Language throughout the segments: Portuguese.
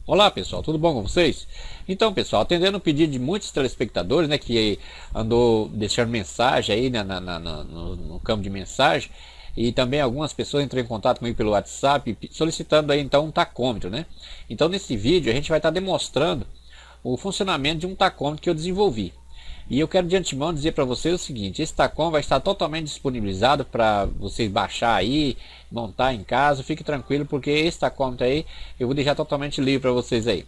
Olá pessoal, tudo bom com vocês? Então pessoal, atendendo o pedido de muitos telespectadores, né, que andou deixando mensagem aí, né, no campo de mensagem, e também algumas pessoas entrou em contato comigo pelo WhatsApp solicitando aí então um tacômetro, né? Então nesse vídeo a gente vai estar demonstrando o funcionamento de um tacômetro que eu desenvolvi. E eu quero de antemão dizer para vocês o seguinte: esse Tacom vai estar totalmente disponibilizado para vocês baixar aí, montar em casa. Fique tranquilo, porque esse Tacom aí eu vou deixar totalmente livre para vocês aí.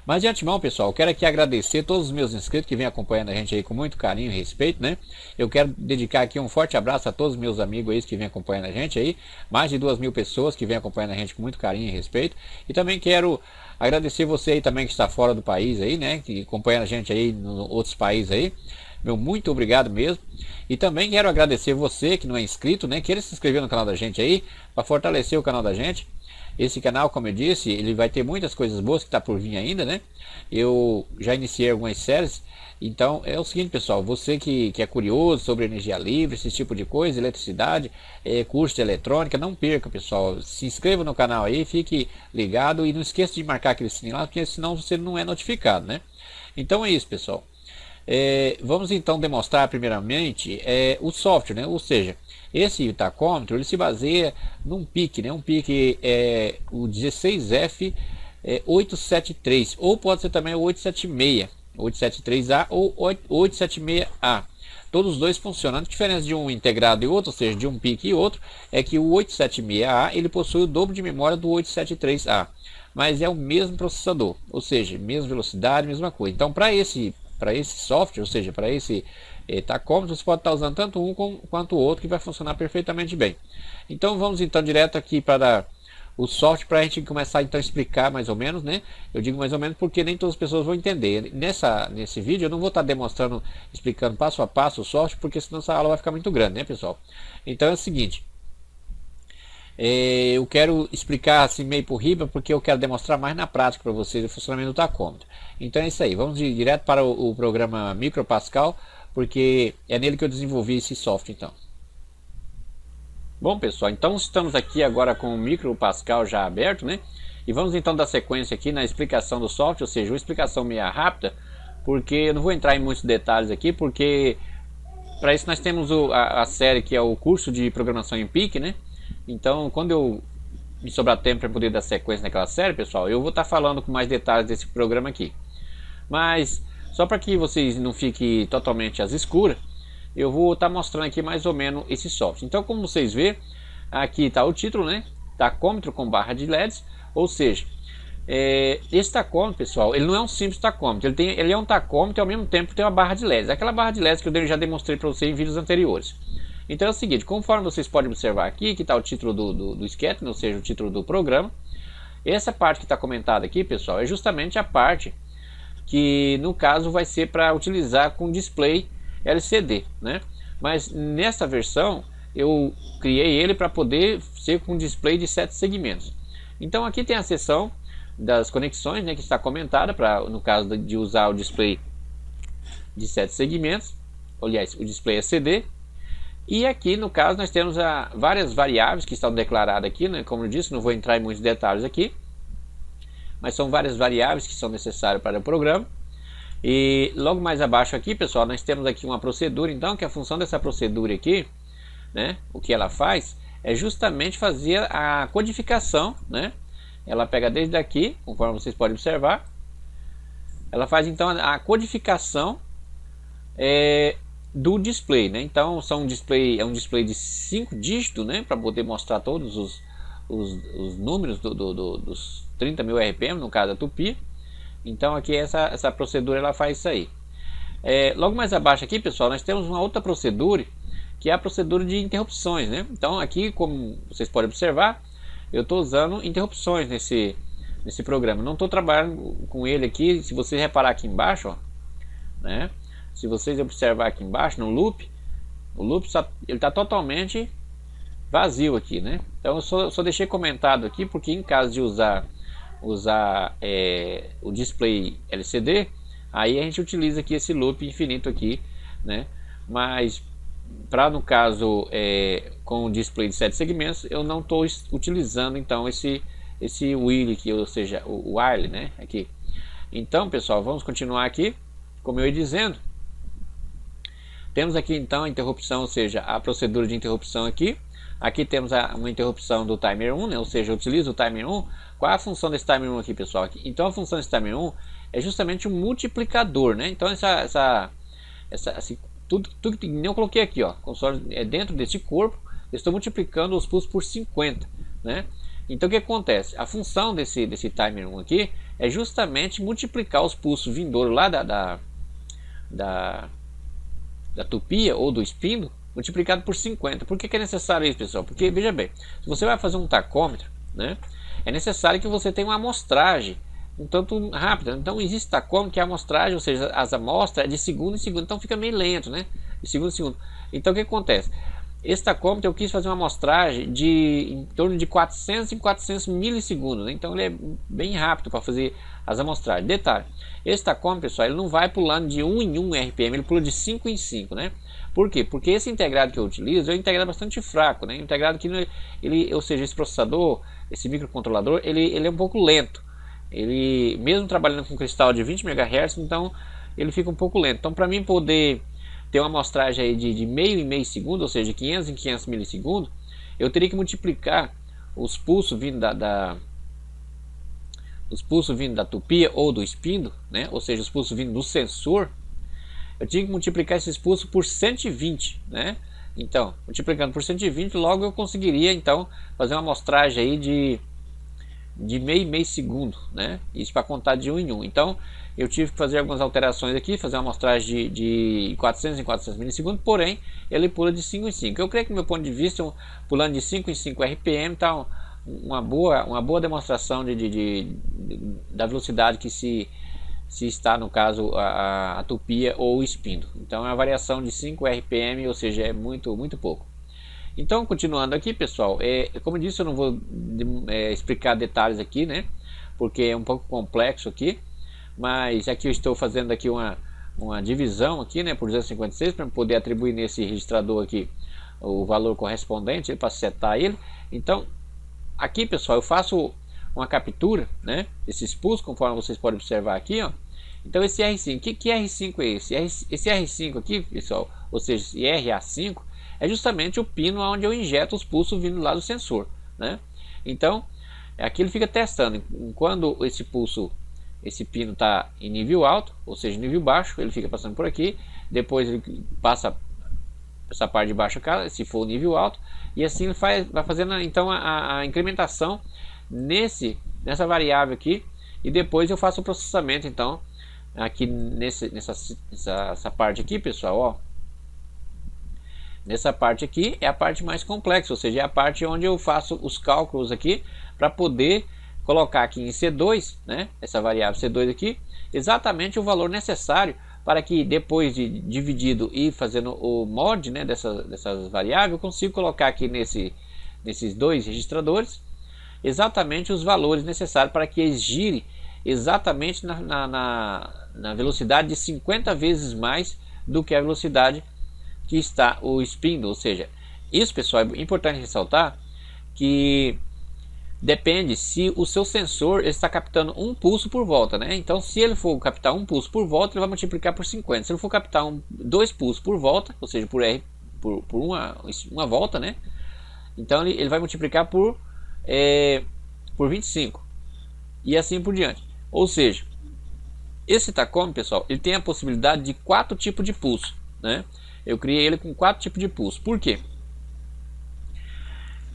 Mas de antemão, pessoal, eu quero aqui agradecer todos os meus inscritos que vêm acompanhando a gente aí com muito carinho e respeito, né? Eu quero dedicar aqui um forte abraço a todos os meus amigos aí que vêm acompanhando a gente aí, mais de 2.000 pessoas que vêm acompanhando a gente com muito carinho e respeito. E também quero agradecer você aí também que está fora do país aí, né? Que acompanha a gente aí em outros países aí. Meu muito obrigado mesmo. E também quero agradecer você que não é inscrito, né? Queira se inscrever no canal da gente aí, para fortalecer o canal da gente. Esse canal, como eu disse, ele vai ter muitas coisas boas que está por vir ainda, né? Eu já iniciei algumas séries. Então é o seguinte, pessoal, você que é curioso sobre energia livre, esse tipo de coisa, eletricidade, curso de eletrônica, não perca, pessoal. Se inscreva no canal aí, fique ligado e não esqueça de marcar aquele sininho lá, porque senão você não é notificado, né? Então é isso, pessoal. Vamos então demonstrar primeiramente o software, né? Ou seja, esse tacômetro ele se baseia num PIC, né? Um PIC o 16F 873, ou pode ser também o 876, 873A ou 876A. Todos os dois funcionam. A diferença de um integrado e outro, ou seja, de um PIC e outro, é que o 876A ele possui o dobro de memória do 873A, mas é o mesmo processador, ou seja, mesma velocidade, mesma coisa. Então, para esse software, ou seja, para esse tacômetro, você pode estar usando tanto um quanto o outro, que vai funcionar perfeitamente bem. Então vamos então direto aqui para o software, para a gente começar então a explicar mais ou menos, né? Eu digo mais ou menos porque nem todas as pessoas vão entender. Nesse vídeo eu não vou estar demonstrando, explicando passo a passo o software, porque senão essa aula vai ficar muito grande, né, pessoal? Então é o seguinte: eu quero explicar assim meio por riba, porque eu quero demonstrar mais na prática para vocês o funcionamento do tacômetro. Então é isso aí, vamos direto para o programa MicroPascal, porque é nele que eu desenvolvi esse software então. Bom pessoal, então estamos aqui agora com o MicroPascal já aberto, né? E vamos então dar sequência aqui na explicação do software, ou seja, uma explicação meio rápida, porque eu não vou entrar em muitos detalhes aqui, porque para isso nós temos a série que é o curso de programação em PIC, né? Então, quando eu me sobrar tempo para poder dar sequência naquela série, pessoal, eu vou estar falando com mais detalhes desse programa aqui. Mas, só para que vocês não fiquem totalmente às escuras, eu vou estar mostrando aqui mais ou menos esse software. Então, como vocês vê, aqui está o título, né? Tacômetro com barra de LEDs, ou seja, esse tacômetro, pessoal, ele não é um simples tacômetro, ele é um tacômetro e ao mesmo tempo tem uma barra de LEDs. Aquela barra de LEDs que eu já demonstrei para vocês em vídeos anteriores. Então é o seguinte, conforme vocês podem observar aqui, que está o título do sketch, ou seja, o título do programa. Essa parte que está comentada aqui, pessoal, é justamente a parte que no caso vai ser para utilizar com display LCD, né? Mas nessa versão eu criei ele para poder ser com display de 7 segmentos. Então aqui tem a seção das conexões, né, que está comentada para, no caso de usar o display de 7 segmentos, aliás, o display LCD. E aqui no caso nós temos várias variáveis que estão declaradas aqui, né? Como eu disse, não vou entrar em muitos detalhes aqui, mas são várias variáveis que são necessárias para o programa. E logo mais abaixo aqui, pessoal, nós temos aqui uma procedura, então, que a função dessa procedura aqui, né, o que ela faz é justamente fazer a codificação, né? Ela pega desde aqui, conforme vocês podem observar, ela faz então a codificação do display, né? Então é um display de 5 dígitos, né? Para poder mostrar todos os números dos 30.000 RPM, no caso da Tupi. Então aqui essa procedura ela faz isso aí. Logo mais abaixo aqui, pessoal, nós temos uma outra procedura, que é a procedura de interrupções, né? Então aqui, como vocês podem observar, eu estou usando interrupções nesse programa. Não estou trabalhando com ele aqui. Se vocês reparar aqui embaixo, ó, né? Se vocês observar aqui embaixo no loop, o loop ele está totalmente vazio aqui, né? Então eu só deixei comentado aqui porque em caso de usar o display LCD, aí a gente utiliza aqui esse loop infinito aqui, né? Mas para no caso com o display de 7 segmentos, eu não estou utilizando então esse esse while aqui, ou seja, o while, né, aqui. Então, pessoal, vamos continuar aqui, como eu ia dizendo. Temos aqui então a interrupção, ou seja, a procedura de interrupção aqui. Aqui temos uma interrupção do timer 1, né? Ou seja, eu utilizo o timer 1. Qual é a função desse timer 1 aqui, pessoal? Então a função desse timer 1 é justamente um multiplicador, né? Então tudo que eu coloquei aqui, ó, é dentro desse corpo, eu estou multiplicando os pulsos por 50, né? Então o que acontece? A função desse timer 1 aqui é justamente multiplicar os pulsos vindouros lá da tupia ou do espinho, multiplicado por 50. Por que é necessário isso, pessoal? Porque, veja bem, se você vai fazer um tacômetro, né, é necessário que você tenha uma amostragem um tanto rápida. Então existe tacômetro que a amostragem, ou seja, as amostras é de segundo em segundo, então fica meio lento, né, de segundo em segundo. Então o que acontece? Esse tacômetro eu quis fazer uma amostragem de em torno de 400 em 400 milissegundos, né? Então ele é bem rápido para fazer as amostragens. Detalhe, esse tacômetro, pessoal, ele não vai pulando de 1 em 1 RPM, ele pula de 5 em 5, né? Por quê? Porque esse integrado que eu utilizo é um integrado bastante fraco, né? Integrado que ou seja, esse processador, esse microcontrolador, ele é um pouco lento. Ele, mesmo trabalhando com cristal de 20 MHz, então ele fica um pouco lento. Então, para mim poder ter uma amostragem aí de meio em meio segundo, ou seja, de 500 em 500 milissegundos, eu teria que multiplicar os pulsos vindo da tupia ou do espinho, né? Ou seja, os pulsos vindo do sensor. Eu tinha que multiplicar esses pulsos por 120, né? Então, multiplicando por 120, logo eu conseguiria então fazer uma amostragem aí de meio em meio segundo, né? Isso para contar de 1 em 1. Então eu tive que fazer algumas alterações aqui, fazer uma amostragem de 400 em 400 milissegundos, porém ele pula de 5 em 5. Eu creio que, do meu ponto de vista, pulando de 5 em 5 RPM está uma boa demonstração da velocidade que se está, no caso, a tupia ou o espinho. Então é uma variação de 5 RPM, ou seja, é muito pouco. Então, continuando aqui, pessoal, como eu disse, eu não vou explicar detalhes aqui, né, porque é um pouco complexo aqui, mas aqui eu estou fazendo aqui uma divisão aqui, né, por 256, para poder atribuir nesse registrador aqui o valor correspondente para setar ele. Então, aqui, pessoal, eu faço uma captura, né, desses pulsos, conforme vocês podem observar aqui, ó. Então esse R5, que R5 é esse? Esse R5 aqui, pessoal, ou seja, esse RA5, é justamente o pino onde eu injeto os pulsos vindo lá do sensor, né? Então, aqui ele fica testando. Quando esse pino está em nível alto, ou seja, nível baixo, ele fica passando por aqui, depois ele passa essa parte de baixo, se for o nível alto, e assim ele vai fazendo então a incrementação nessa variável aqui, e depois eu faço o processamento então aqui nessa parte aqui, pessoal, ó. Nessa parte aqui é a parte mais complexa, ou seja, é a parte onde eu faço os cálculos aqui para poder colocar aqui em C2, né, essa variável C2 aqui, exatamente o valor necessário para que depois de dividido e fazendo o mod, né, dessas variáveis, eu consigo colocar aqui nesses dois registradores exatamente os valores necessários para que eles girem exatamente na velocidade de 50 vezes mais do que a velocidade que está o spindle. Ou seja, isso, pessoal, é importante ressaltar que depende se o seu sensor está captando um pulso por volta, né? Então, se ele for captar um pulso por volta, ele vai multiplicar por 50. Se ele for captar dois pulsos por volta, ou seja, por uma volta, né? Então ele vai multiplicar por 25 e assim por diante. Ou seja, esse tacômetro, pessoal, ele tem a possibilidade de 4 tipos de pulso, né? Eu criei ele com 4 tipos de pulso. Por quê?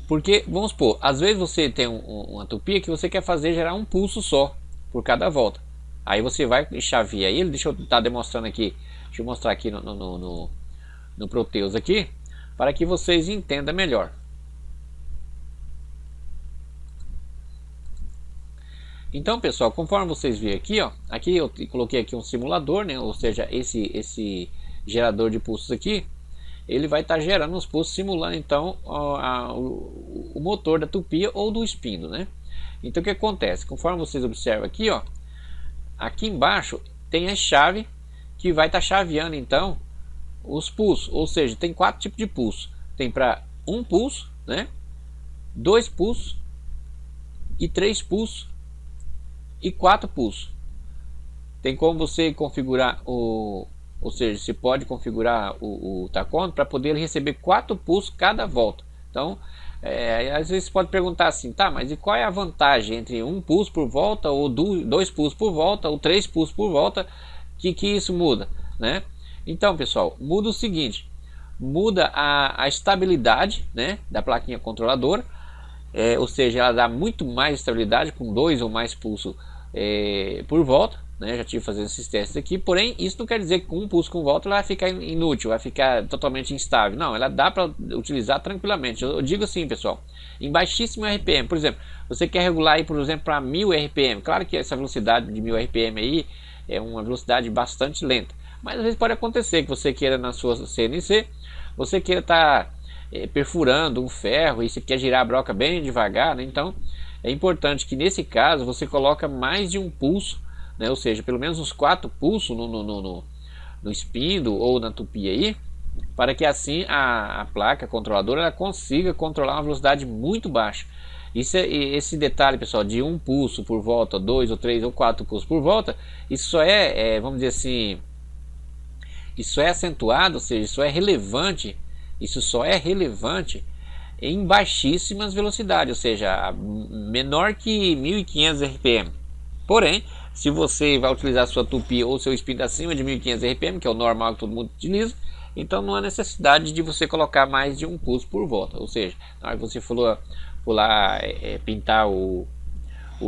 Porque, vamos supor, às vezes você tem uma tupia que você quer gerar um pulso só por cada volta. Aí você vai e chaveia ele. Deixa eu estar demonstrando aqui. Deixa eu mostrar aqui no Proteus aqui, para que vocês entendam melhor. Então, pessoal, conforme vocês veem aqui, ó, aqui eu coloquei aqui um simulador, né? Ou seja, esse gerador de pulsos aqui, ele vai estar gerando os pulsos, simulando então o motor da tupia ou do espinho, né? Então o que acontece? Conforme vocês observam aqui, ó, aqui embaixo tem a chave que vai estar chaveando então os pulsos, ou seja, tem 4 tipos de pulso. Tem para um pulso, né? 2 pulsos, e 3 pulsos e 4 pulsos. Tem como você configurar ou seja, você pode configurar o tacômetro para poder receber 4 pulsos cada volta. Então, às vezes você pode perguntar assim, tá, mas e qual é a vantagem entre 1 pulso por volta, ou 2 pulsos por volta, ou 3 pulsos por volta, que isso muda, né? Então, pessoal, muda o seguinte, muda a estabilidade, né, da plaquinha controladora, ou seja, ela dá muito mais estabilidade com 2 ou mais pulsos por volta, né? Já tive fazendo esses testes aqui, porém isso não quer dizer que com 1 pulso com volta ela vai ficar inútil, vai ficar totalmente instável. Não, ela dá para utilizar tranquilamente. Eu digo assim, pessoal, em baixíssimo RPM, por exemplo, você quer regular aí, por exemplo, para 1000 RPM. Claro que essa velocidade de 1000 RPM aí é uma velocidade bastante lenta, mas às vezes pode acontecer que você queira na sua CNC, você queira estar perfurando um ferro e você quer girar a broca bem devagar, né? Então é importante que nesse caso você coloca mais de 1 pulso, né? Ou seja, pelo menos uns 4 pulsos no spindle ou na tupi aí, para que assim a placa controladora ela consiga controlar uma velocidade muito baixa. Esse detalhe, pessoal, de 1 pulso por volta, 2 ou 3 ou 4 pulsos por volta, isso só vamos dizer assim, isso só é acentuado, ou seja, isso só é relevante em baixíssimas velocidades, ou seja, menor que 1500 RPM. Porém, se você vai utilizar sua tupi ou seu spindle acima de 1500 RPM, que é o normal que todo mundo utiliza, então não há necessidade de você colocar mais de 1 pulso por volta. Ou seja, na hora que você for lá pintar o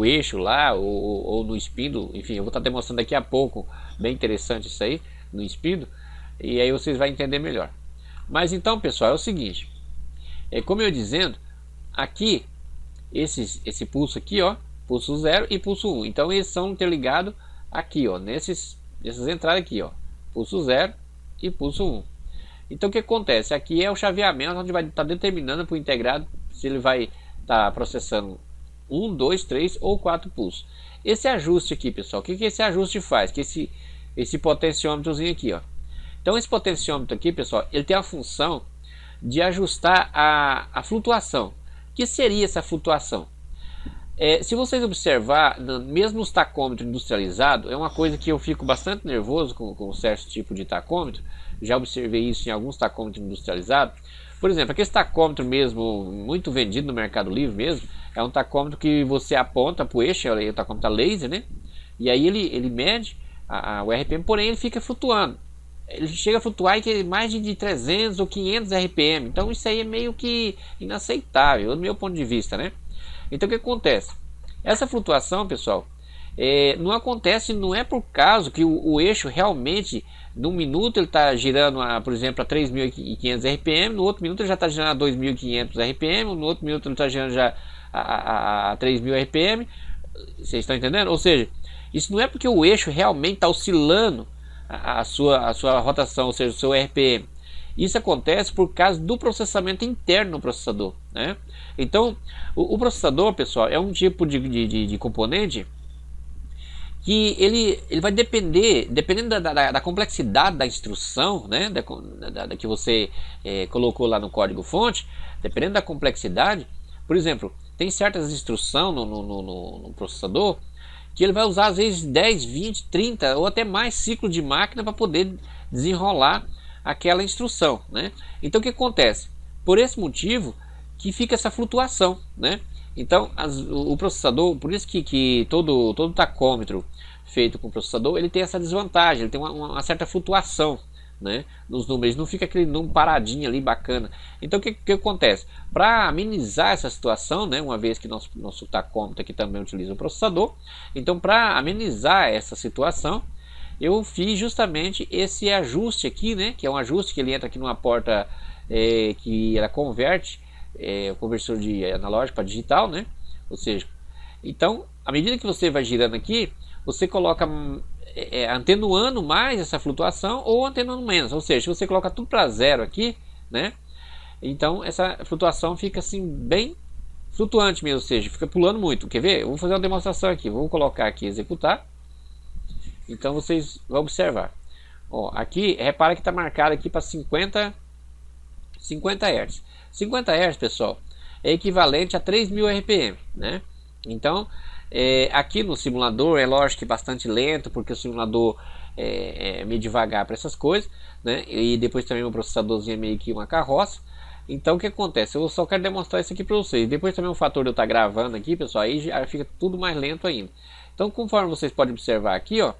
eixo lá, ou no spindle, enfim, eu vou estar demonstrando daqui a pouco, bem interessante isso aí, no spindle, e aí vocês vão entender melhor. Mas então, pessoal, é o seguinte, como eu ia dizendo, aqui, esse pulso aqui, ó, pulso 0 e pulso 1, então eles são interligados aqui, ó, nessas entradas aqui, ó, pulso 0 e pulso 1. Então o que acontece? Aqui é o chaveamento onde vai estar determinando para o integrado se ele vai estar processando 1, 2, 3 ou 4 pulsos. Esse ajuste aqui, pessoal, o que esse ajuste faz? Que esse potenciômetrozinho aqui, ó. Então esse potenciômetro aqui, pessoal, ele tem a função de ajustar a flutuação. O que seria essa flutuação? Se vocês observar, mesmo nos tacômetros industrializados, é uma coisa que eu fico bastante nervoso com certo tipo de tacômetro. Já observei isso em alguns tacômetros industrializados. Por exemplo, aquele tacômetro mesmo, muito vendido no Mercado Livre mesmo, é um tacômetro que você aponta para o eixo, é o tacômetro a laser, né? E aí ele mede o RPM, porém ele fica flutuando. Ele chega a flutuar em mais de 300 ou 500 RPM. Então isso aí é meio que inaceitável, do meu ponto de vista, né? Então o que acontece? Essa flutuação, pessoal, não acontece, não é por causa que o eixo realmente, num minuto ele está girando, por exemplo, a 3.500 RPM, no outro minuto ele já está girando a 2.500 RPM, no outro minuto ele está girando já a 3.000 RPM. Vocês estão entendendo? Ou seja, isso não é porque o eixo realmente está oscilando a sua rotação, ou seja, o seu RPM. Isso acontece por causa do processamento interno no processador, né? Então, o processador, pessoal, é um tipo de componente que ele vai dependendo da complexidade da instrução, né? Da que você colocou lá no código-fonte, dependendo da complexidade. Por exemplo, tem certas instruções no processador que ele vai usar às vezes 10, 20, 30 ou até mais ciclos de máquina para poder desenrolar aquela instrução, né? Então o que acontece? Por esse motivo que fica essa flutuação, né? Então o processador, por isso que todo tacômetro feito com processador, ele tem essa desvantagem, ele tem uma certa flutuação, né, nos números, não fica aquele número paradinho ali bacana. Então o que acontece? Para amenizar essa situação, né, uma vez que nosso tacômetro aqui também utiliza o processador, então para amenizar essa situação, eu fiz justamente esse ajuste aqui, né, que é um ajuste que ele entra aqui numa porta que ela converte o conversor de analógico para digital, né? Ou seja, então à medida que você vai girando aqui, você coloca atenuando mais essa flutuação ou atenuando menos, ou seja, se você coloca tudo para zero aqui, né? Então essa flutuação fica assim bem flutuante mesmo, ou seja, fica pulando muito. Quer ver? Eu vou fazer uma demonstração aqui, vou colocar aqui executar. Então vocês vão observar. Ó, aqui, repara que está marcado aqui para 50 Hz. 50 Hz, pessoal, é equivalente a 3.000 RPM, né? Então, aqui no simulador é lógico que bastante lento, porque o simulador é meio devagar para essas coisas, né? E depois também o processadorzinho é meio que uma carroça. Então o que acontece? Eu só quero demonstrar isso aqui para vocês. Depois também o fator de eu estar gravando aqui, pessoal, aí já fica tudo mais lento ainda. Então, conforme vocês podem observar aqui, ó,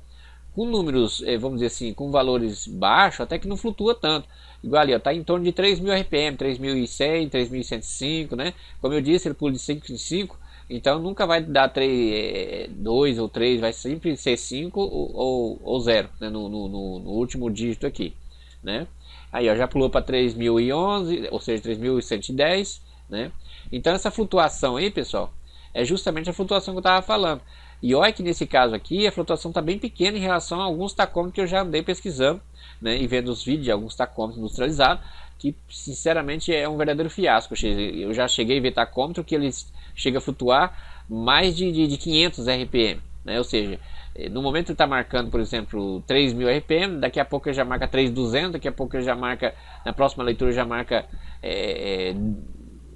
com números, vamos dizer assim, com valores baixos, até que não flutua tanto. Igual ali, ó, tá em torno de 3.000 RPM, 3.100, 3.105, né? Como eu disse, ele pula de 5 em 5, então nunca vai dar 3, 2 ou 3, vai sempre ser 5 ou 0, né? No último dígito aqui, né? Aí, ó, já pulou para 3.011, ou seja, 3.110, né? Então essa flutuação aí, pessoal, é justamente a flutuação que eu estava falando. E olha que nesse caso aqui a flutuação está bem pequena em relação a alguns tacômetros que eu já andei pesquisando, né, e vendo os vídeos de alguns tacômetros industrializados, que sinceramente é um verdadeiro fiasco. Eu já cheguei a ver tacômetro que eles chegam a flutuar mais de 500 RPM, né? Ou seja, no momento ele está marcando, por exemplo, 3.000 RPM, daqui a pouco ele já marca 3.200, daqui a pouco ele já marca, na próxima leitura já marca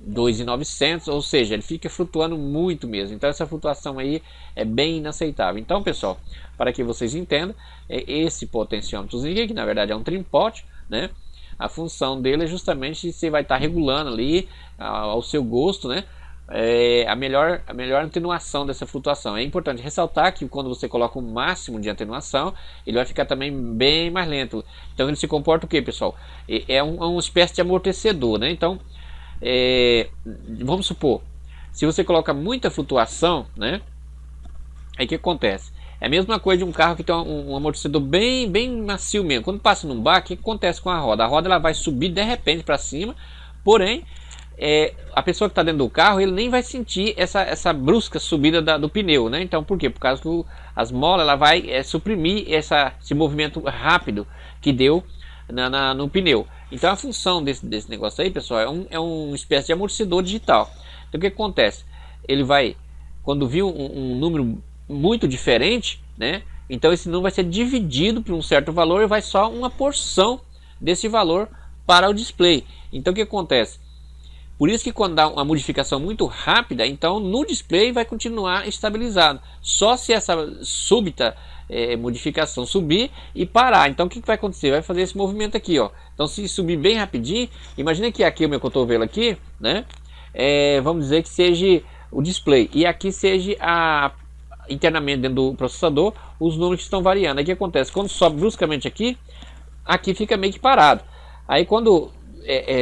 2.900, ou seja, ele fica flutuando muito mesmo. Então essa flutuação aí é bem inaceitável. Então, pessoal, para que vocês entendam, esse potenciômetrozinho, que na verdade é um trim-pot, né? A função dele é justamente você vai estar regulando ali ao seu gosto, né? A melhor atenuação dessa flutuação. É importante ressaltar que quando você coloca o máximo de atenuação, ele vai ficar também bem mais lento. Então ele se comporta o que, pessoal? É uma espécie de amortecedor, né? Então vamos supor, se você coloca muita flutuação, né? Aí o que acontece? É a mesma coisa de um carro que tem um amortecedor bem macio mesmo. Quando passa num bar, o que acontece com a roda? A roda ela vai subir de repente para cima, porém a pessoa que está dentro do carro, ele nem vai sentir essa brusca subida do pneu, né? Então por quê? Por causa que as molas ela vai suprimir esse movimento rápido que deu no pneu. Então a função desse negócio aí, pessoal, é uma espécie de amortecedor digital. Então o que acontece? Ele vai, quando vir um número muito diferente, né? Então esse número vai ser dividido por um certo valor e vai só uma porção desse valor para o display. Então o que acontece? Por isso que quando dá uma modificação muito rápida, então no display vai continuar estabilizado. Só se essa súbita modificação subir e parar. Então o que vai acontecer? Vai fazer esse movimento aqui, ó. Então se subir bem rapidinho, imagina que aqui o meu cotovelo aqui, né? Vamos dizer que seja o display e aqui seja internamente dentro do processador os números que estão variando. Aí o que acontece? Quando sobe bruscamente aqui fica meio que parado. Aí quando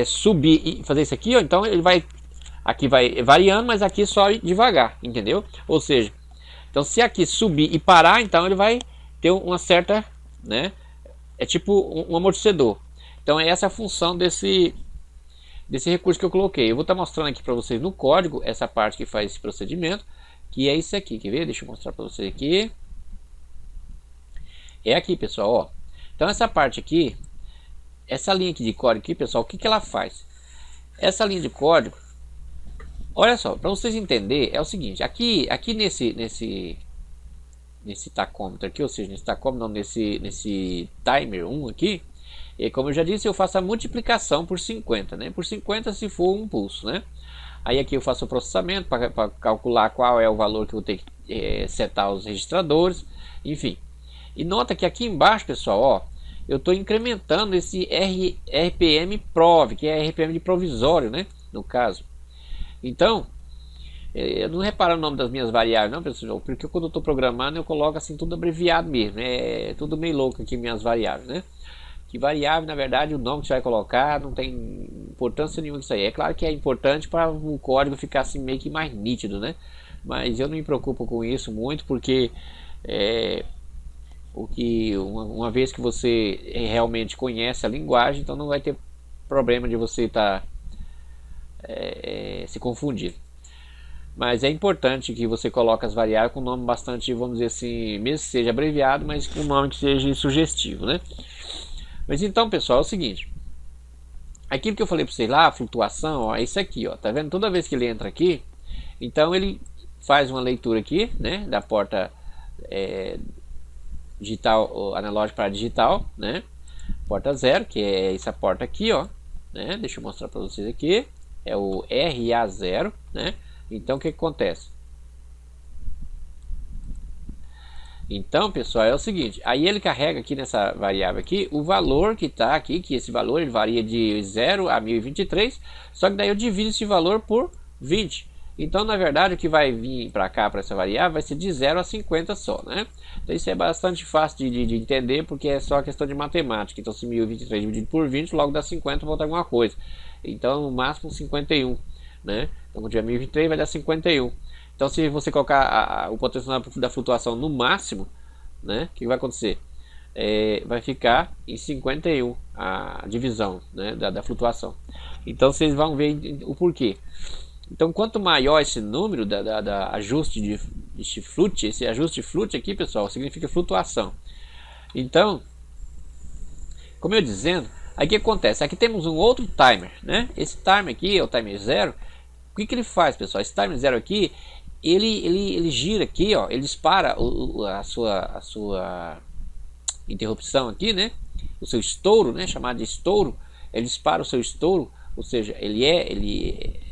subir e fazer isso aqui, ó, então ele vai variando, mas aqui sobe devagar, entendeu? Ou seja, então se aqui subir e parar, então ele vai ter uma certa, né? É tipo um amortecedor. Então essa é a função desse recurso que eu coloquei. Eu vou estar mostrando aqui para vocês no código essa parte que faz esse procedimento, que é isso aqui. Quer ver? Deixa eu mostrar para vocês aqui. É aqui, pessoal, ó. Então essa parte aqui, essa linha aqui de código aqui, pessoal, o que ela faz? Essa linha de código, olha só, para vocês entenderem, é o seguinte, aqui nesse tacômetro aqui, ou seja, nesse tacômetro, não, nesse timer 1 aqui, e como eu já disse, eu faço a multiplicação por 50, né? Por 50 se for um pulso, né? Aí aqui eu faço o processamento para calcular qual é o valor que eu vou ter que setar os registradores, enfim. E nota que aqui embaixo, pessoal, ó, eu estou incrementando esse RPM Prov, que é RPM de provisório, né? No caso. Então, eu não reparo o nome das minhas variáveis, não, pessoal, porque quando eu estou programando eu coloco assim tudo abreviado mesmo, é tudo meio louco aqui minhas variáveis, né? Que variável, na verdade, o nome que você vai colocar não tem importância nenhuma disso aí. É claro que é importante para o código ficar assim meio que mais nítido, né? Mas eu não me preocupo com isso muito, porque uma vez que você realmente conhece a linguagem, então não vai ter problema de você estar se confundir. Mas é importante que você coloque as variáveis com nome bastante, vamos dizer assim, mesmo que seja abreviado, mas com um nome que seja sugestivo, né? Mas então, pessoal, é o seguinte, aquilo que eu falei para vocês lá, a flutuação, ó, é isso aqui, ó, tá vendo? Toda vez que ele entra aqui, então ele faz uma leitura aqui, né, da porta digital, analógico para digital, né, porta 0, que é essa porta aqui, ó, né, deixa eu mostrar para vocês aqui, é o RA0, né, então o que acontece? Então, pessoal, é o seguinte, aí ele carrega aqui nessa variável aqui o valor que está aqui, que esse valor ele varia de 0 a 1023, só que daí eu divido esse valor por 20. Então, na verdade, o que vai vir para cá, para essa variável, vai ser de 0 a 50 só, né? Então, isso é bastante fácil de entender, porque é só questão de matemática. Então, se 1023 dividido por 20, logo dá 50, volta alguma coisa. Então, no máximo 51, né? Então, quando tiver 1023, vai dar 51. Então, se você colocar o potencial da flutuação no máximo, né? O que vai acontecer? Vai ficar em 51 a divisão, né, da flutuação. Então, vocês vão ver o porquê. Então, quanto maior esse número da ajuste de flute, esse ajuste de flute aqui, pessoal, significa flutuação. Então, como eu dizendo, aí o que acontece? Aqui temos um outro timer, né? Esse timer aqui é o timer 0. O que ele faz, pessoal? Esse timer 0 aqui, ele gira aqui, ó, ele dispara a sua interrupção aqui, né? O seu estouro, né? Chamado de estouro. Ele dispara o seu estouro, ou seja, ele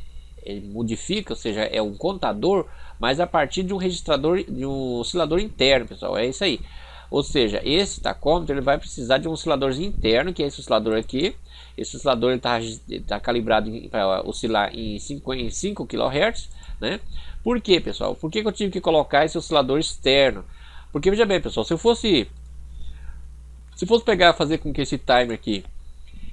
modifica, ou seja, é um contador, mas a partir de um registrador, de um oscilador interno, pessoal, é isso aí. Ou seja, esse tacômetro ele vai precisar de um osciladorzinho interno, que é esse oscilador aqui. Esse oscilador está calibrado para oscilar em 5 kHz, né? Por quê, pessoal? Por que eu tive que colocar esse oscilador externo? Porque, veja bem, pessoal, se fosse pegar, fazer com que esse timer aqui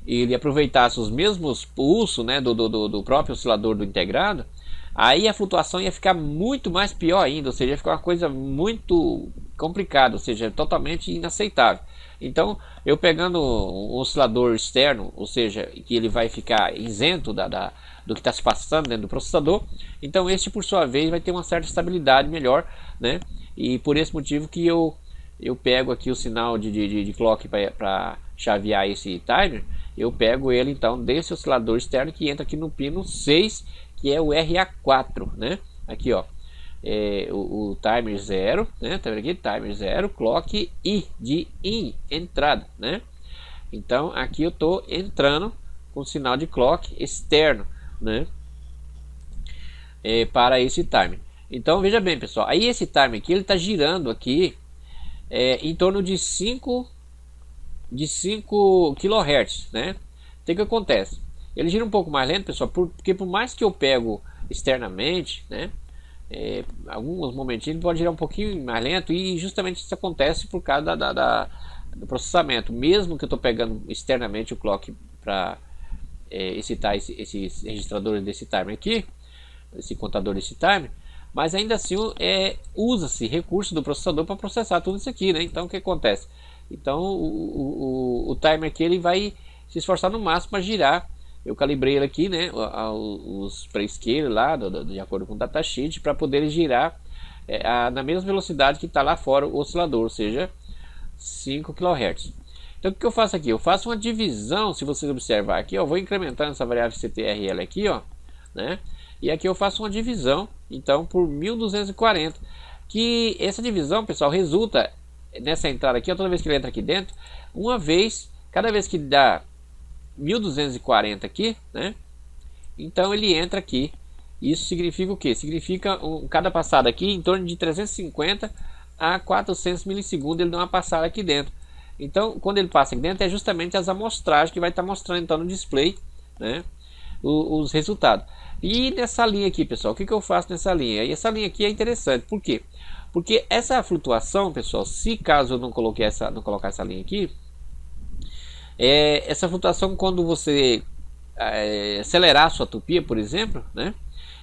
ele aproveitasse os mesmos pulsos, né, do próprio oscilador do integrado, aí a flutuação ia ficar muito mais pior ainda, ou seja, ia ficar uma coisa muito complicada, ou seja, totalmente inaceitável. Então, eu pegando um oscilador externo, ou seja, que ele vai ficar isento do que está se passando dentro do processador, então este por sua vez vai ter uma certa estabilidade melhor, né? E por esse motivo que eu pego aqui o sinal de clock para chavear esse timer, eu pego ele então desse oscilador externo que entra aqui no pino 6, que é o RA4, né? Aqui, ó, o timer 0, né? Tá vendo aqui? Timer 0, clock I de in, entrada, né? Então aqui eu tô entrando com sinal de clock externo, né? Para esse timer. Então veja bem, pessoal, aí esse timer aqui ele tá girando aqui em torno de 5 kHz, né? Então o que acontece? Ele gira um pouco mais lento, pessoal, porque por mais que eu pego externamente, né? Alguns momentinhos ele pode girar um pouquinho mais lento, e justamente isso acontece por causa do processamento. Mesmo que eu estou pegando externamente o clock para excitar esse registrador desse timer aqui, esse contador desse timer, mas ainda assim usa-se recurso do processador para processar tudo isso aqui, né? Então o que acontece? Então o timer aqui ele vai se esforçar no máximo para girar. Eu calibrei ele aqui, né, os prescale lá, de acordo com o datasheet, para poder girar na mesma velocidade que está lá fora o oscilador, ou seja, 5 kHz. Então o que eu faço aqui? Eu faço uma divisão, se vocês observar aqui, ó, eu vou incrementando essa variável CTRL aqui, ó, né? E aqui eu faço uma divisão, então, por 1240, que essa divisão, pessoal, resulta nessa entrada aqui, ó, toda vez que ele entra aqui dentro, cada vez que dá 1240 aqui, né? Então ele entra aqui. Isso significa o que? Significa cada passada aqui em torno de 350 a 400 milissegundos ele dá uma passada aqui dentro. Então quando ele passa aqui dentro é justamente as amostragens que vai estar mostrando então no display, né, os resultados. E nessa linha aqui, pessoal, o que eu faço nessa linha? E essa linha aqui é interessante, por quê? Porque essa flutuação, pessoal, se caso eu não colocar essa linha aqui, essa flutuação, quando você acelerar a sua tupia, por exemplo, né,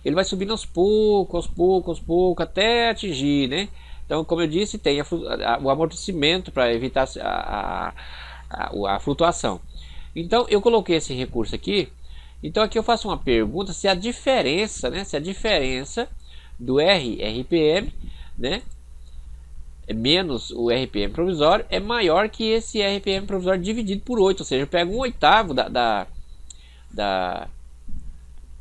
ele vai subindo aos poucos, até atingir, né? Então, como eu disse, tem o amortecimento para evitar a flutuação. Então, eu coloquei esse recurso aqui. Então, aqui eu faço uma pergunta se a diferença, né, do RPM, né, menos o RPM provisório é maior que esse RPM provisório dividido por 8, ou seja, eu pego 1/8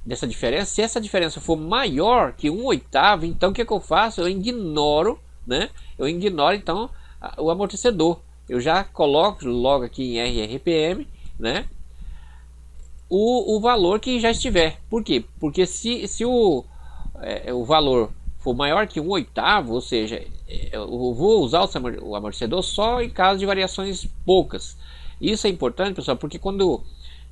dessa diferença. Se essa diferença for maior que 1/8, então o que eu faço? Eu ignoro, né? Eu ignoro então o amortecedor. Eu já coloco logo aqui em RPM, né, o valor que já estiver. Por quê? Porque se o valor for maior que 1/8, ou seja, eu vou usar o amortecedor só em caso de variações poucas. Isso é importante, pessoal, porque quando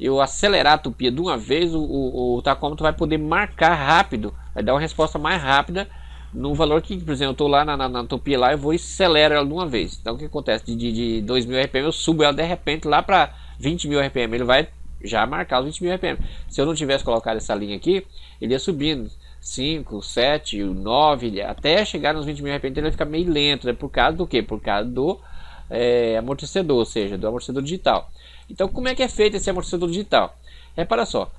eu acelerar a tupia de uma vez, o tacômetro vai poder marcar rápido, vai dar uma resposta mais rápida no valor que, por exemplo, eu estou lá na tupia lá, eu vou acelerar ela de uma vez. Então o que acontece? De 2.000 RPM eu subo ela de repente lá para 20.000 RPM, ele vai já marcar os 20.000 RPM. Se eu não tivesse colocado essa linha aqui, ele ia subindo 5, 7, 9, até chegar nos 20.000 RPM, então ele vai ficar meio lento, né? Por causa do que? Por causa do amortecedor, ou seja, do amortecedor digital. Então como é que é feito esse amortecedor digital? Repara só,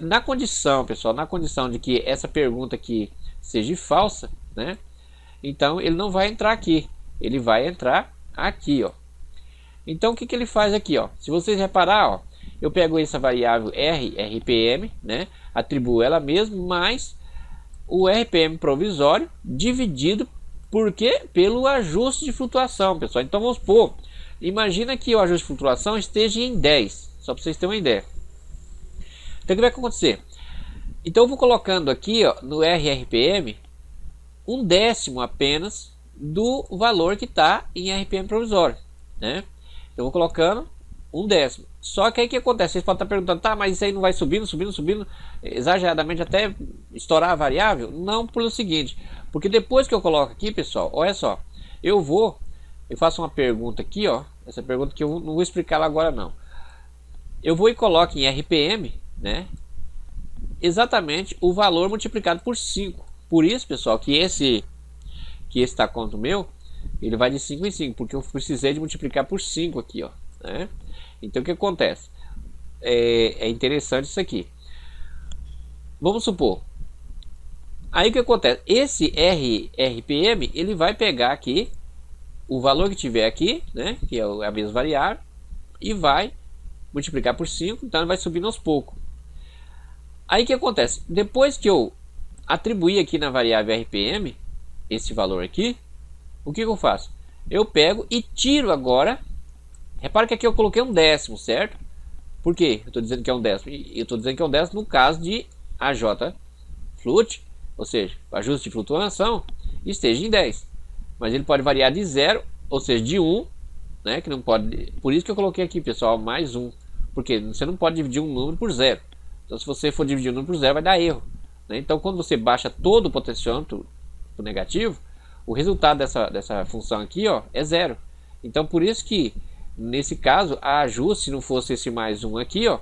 na condição, pessoal, na condição de que essa pergunta aqui seja falsa, né? Então ele não vai entrar aqui, ele vai entrar aqui, ó. Então o que ele faz aqui, ó? Se vocês reparar, ó, eu pego essa variável RPM, né? Atribuo ela mesmo mais o RPM provisório dividido por quê? Pelo ajuste de flutuação, pessoal. Então vamos supor, imagina que o ajuste de flutuação esteja em 10, só para vocês terem uma ideia. Então o que vai acontecer? Então eu vou colocando aqui, ó, no RPM 1/10 apenas do valor que está em RPM provisório, né? Eu vou colocando 1/10. Só que aí o que acontece? Vocês podem estar perguntando, tá, mas isso aí não vai subindo, exageradamente até estourar a variável? Não, pelo seguinte, porque depois que eu coloco aqui, pessoal, olha só, eu faço uma pergunta aqui, ó, essa pergunta que eu não vou explicar lá agora não. Eu vou e coloco em RPM, né, exatamente o valor multiplicado por 5. Por isso, pessoal, que esse tacômetro meu, ele vai de 5 em 5, porque eu precisei de multiplicar por 5 aqui, ó, né? Então o que acontece? É interessante isso aqui. Vamos supor. Aí o que acontece? Esse RPM, ele vai pegar aqui o valor que tiver aqui, né, que é a mesma variável, e vai multiplicar por 5, então ele vai subindo aos poucos. Aí o que acontece? Depois que eu atribuir aqui na variável RPM esse valor aqui, o que eu faço? Eu pego e tiro agora. Repara que aqui eu coloquei 1/10, certo? Por quê? Eu estou dizendo que é 1/10. Eu estou dizendo que é 1/10 no caso de AJ Flut, ou seja, o ajuste de flutuação esteja em 10. Mas ele pode variar de 0, ou seja, de 1, né? Que não pode. Por isso que eu coloquei aqui, pessoal, mais 1. Porque você não pode dividir um número por 0. Então, se você for dividir um número por 0, vai dar erro, né? Então, quando você baixa todo o potenciômetro pro negativo, o resultado dessa função aqui, ó, é 0. Então, por isso que nesse caso, a ajuste, se não fosse esse mais 1 aqui, ó,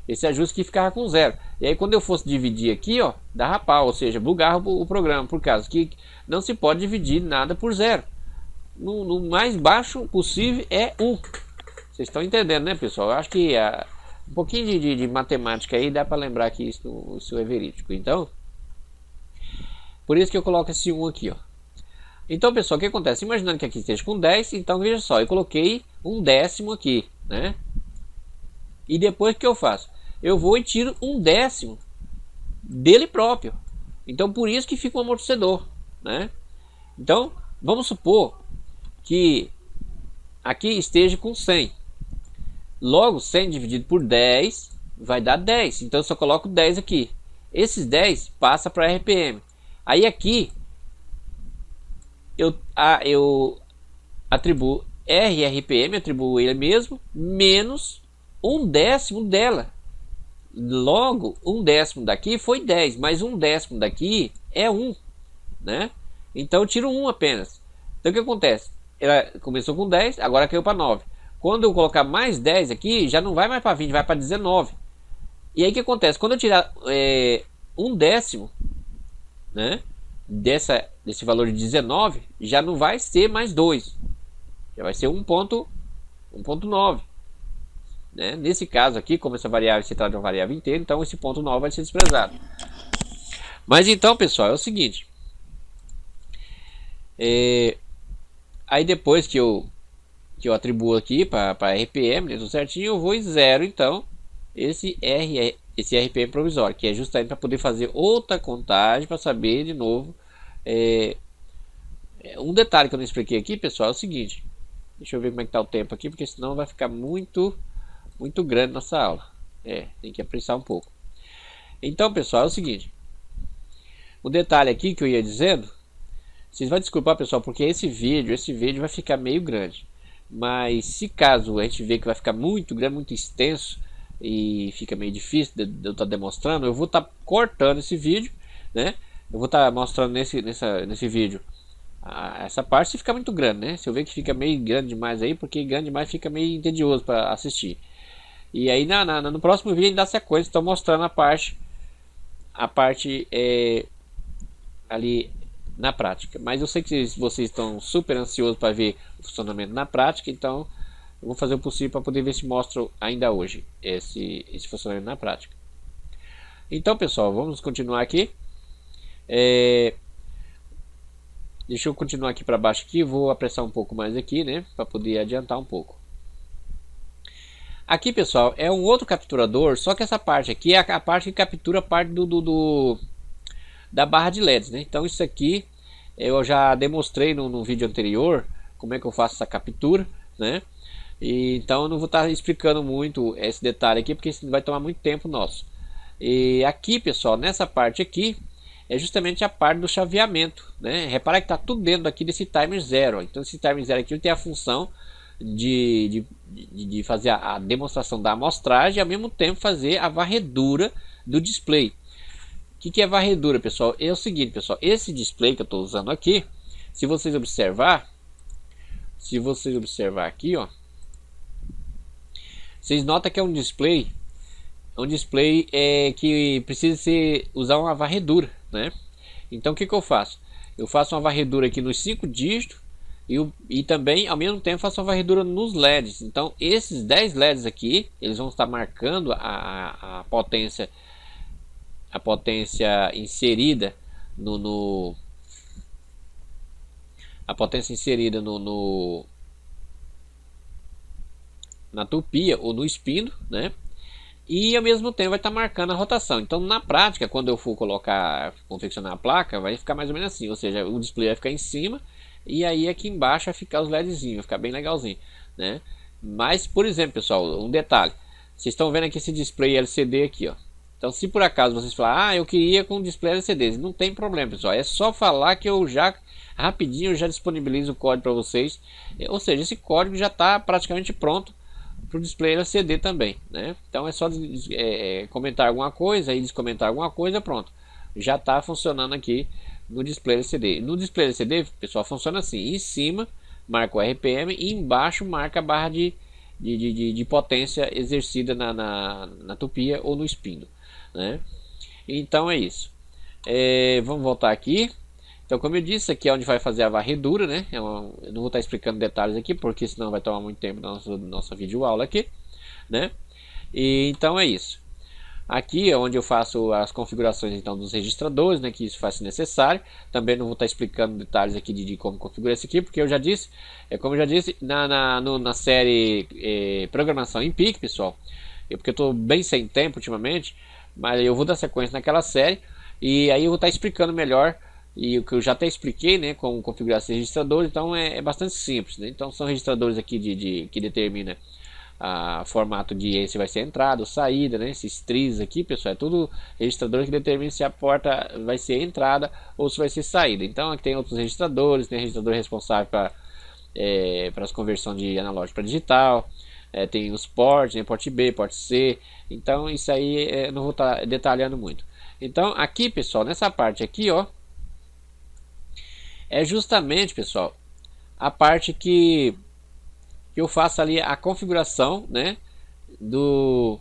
esse ajuste aqui ficava com 0. E aí quando eu fosse dividir aqui, ó, dava pau, ou seja, bugava o programa, por causa que não se pode dividir nada por 0. No mais baixo possível é 1. Vocês estão entendendo, né, pessoal? Eu acho que um pouquinho de matemática aí dá para lembrar que isso é verídico. Então, por isso que eu coloco esse 1 aqui, ó. Então, pessoal, o que acontece? Imaginando que aqui esteja com 10, então veja só, eu coloquei 1/10 aqui, né? E depois o que eu faço? Eu vou e tiro 1/10 dele próprio. Então, por isso que fica um amortecedor, né? Então, vamos supor que aqui esteja com 100. Logo, 100 dividido por 10 vai dar 10. Então, eu só coloco 10 aqui. Esses 10 passa para RPM. Aí aqui eu atribuo RPM, atribuo ele mesmo, menos 1/10 dela. Logo, 1/10 daqui foi 10, mas 1/10 daqui é 1, né? Então eu tiro 1 apenas. Então o que acontece? Ela começou com 10, agora caiu para 9. Quando eu colocar mais 10 aqui, já não vai mais para 20, vai para 19. E aí o que acontece? Quando eu tirar 1/10, né, desse valor de 19, já não vai ser mais 2, já vai ser 1.9, né? Nesse caso aqui, como essa variável se trata de uma variável inteira, então esse ponto 9 vai ser desprezado. Mas então, pessoal, é o seguinte, aí depois que eu atribuo aqui para RPM, né, tudo certinho, eu vou e zero então esse RPM provisório, que é justamente para poder fazer outra contagem, para saber de novo. Um detalhe que eu não expliquei aqui, pessoal, é o seguinte. Deixa eu ver como é que está o tempo aqui, porque senão vai ficar muito grande nossa aula. Tem que apressar um pouco. Então, pessoal, é o seguinte. O detalhe aqui que eu ia dizendo, vocês vão desculpar, pessoal, porque esse vídeo vai ficar meio grande. Mas se caso a gente ver que vai ficar muito grande, muito extenso e fica meio difícil de eu estar demonstrando, eu vou estar cortando esse vídeo, né? Eu vou estar mostrando nesse vídeo essa parte se ficar muito grande, né? Se eu ver que fica meio grande demais aí, porque grande demais fica meio tedioso para assistir. E aí no próximo vídeo a gente dá sequência, estou mostrando a parte ali na prática. Mas eu sei que vocês estão super ansiosos para ver o funcionamento na prática, então eu vou fazer o possível para poder ver se mostro ainda hoje esse funcionamento na prática. Então, pessoal, vamos continuar aqui. Deixa eu continuar aqui para baixo aqui, vou apressar um pouco mais aqui, né, para poder adiantar um pouco. Aqui, pessoal, é um outro capturador, só que essa parte aqui é a parte que captura a parte da barra de LEDs, né? Então isso aqui eu já demonstrei no vídeo anterior como é que eu faço essa captura, né? E então eu não vou estar explicando muito esse detalhe aqui, porque isso vai tomar muito tempo nosso. E aqui, pessoal, nessa parte aqui é justamente a parte do chaveamento, né? Repara que está tudo dentro aqui desse timer 0. Então esse timer 0 aqui ele tem a função de fazer a demonstração da amostragem e ao mesmo tempo fazer a varredura do display. O que é varredura, pessoal? É o seguinte, pessoal, esse display que eu estou usando aqui, se vocês observar aqui, ó, vocês notam que é um display que precisa usar uma varredura, né? Então o que eu faço? Eu faço uma varredura aqui nos 5 dígitos e também ao mesmo tempo faço uma varredura nos LEDs. Então esses 10 LEDs aqui, eles vão estar marcando a potência inserida na tupia ou no espino, né? E ao mesmo tempo vai estar marcando a rotação. Então na prática, quando eu for confeccionar a placa, vai ficar mais ou menos assim, ou seja, o display vai ficar em cima e aí aqui embaixo vai ficar os LEDzinhos, vai ficar bem legalzinho, né? Mas, por exemplo, pessoal, um detalhe, vocês estão vendo aqui esse display LCD aqui, ó. Então se por acaso vocês falarem, eu queria com display LCD, não tem problema, pessoal, é só falar que eu já rapidinho eu já disponibilizo o código para vocês, ou seja, esse código já está praticamente pronto para o display LCD também, né? Então é só comentar alguma coisa, aí descomentar alguma coisa, pronto, já está funcionando aqui no display LCD. No display LCD, pessoal, funciona assim: em cima marca o RPM e embaixo marca a barra de potência exercida na tupia ou no espino, né? Então é isso. Vamos voltar aqui. Então, como eu disse, aqui é onde vai fazer a varredura, né? Eu não vou estar explicando detalhes aqui, porque senão vai tomar muito tempo da nossa videoaula aqui, né? E então é isso. Aqui é onde eu faço as configurações então dos registradores, né? Que isso faz necessário. Também não vou estar explicando detalhes aqui de como configurar isso aqui, porque eu já disse, como eu já disse na série Programação em PIC, pessoal. Porque eu estou bem sem tempo ultimamente, mas eu vou dar sequência naquela série e aí eu vou estar explicando melhor. E o que eu já até expliquei, né, como configurar esses registradores, então é bastante simples, né? Então são registradores aqui que determina o formato de se vai ser entrada ou saída, né? Esses tris aqui, pessoal, é tudo registrador que determina se a porta vai ser entrada ou se vai ser saída. Então aqui tem outros registradores, tem registrador responsável para as conversões de analógico para digital, tem os ports, né, porte B, porte C. Então isso aí eu não vou estar detalhando muito. Então aqui, pessoal, nessa parte aqui, ó, é justamente, pessoal, a parte que eu faço ali a configuração, né, dos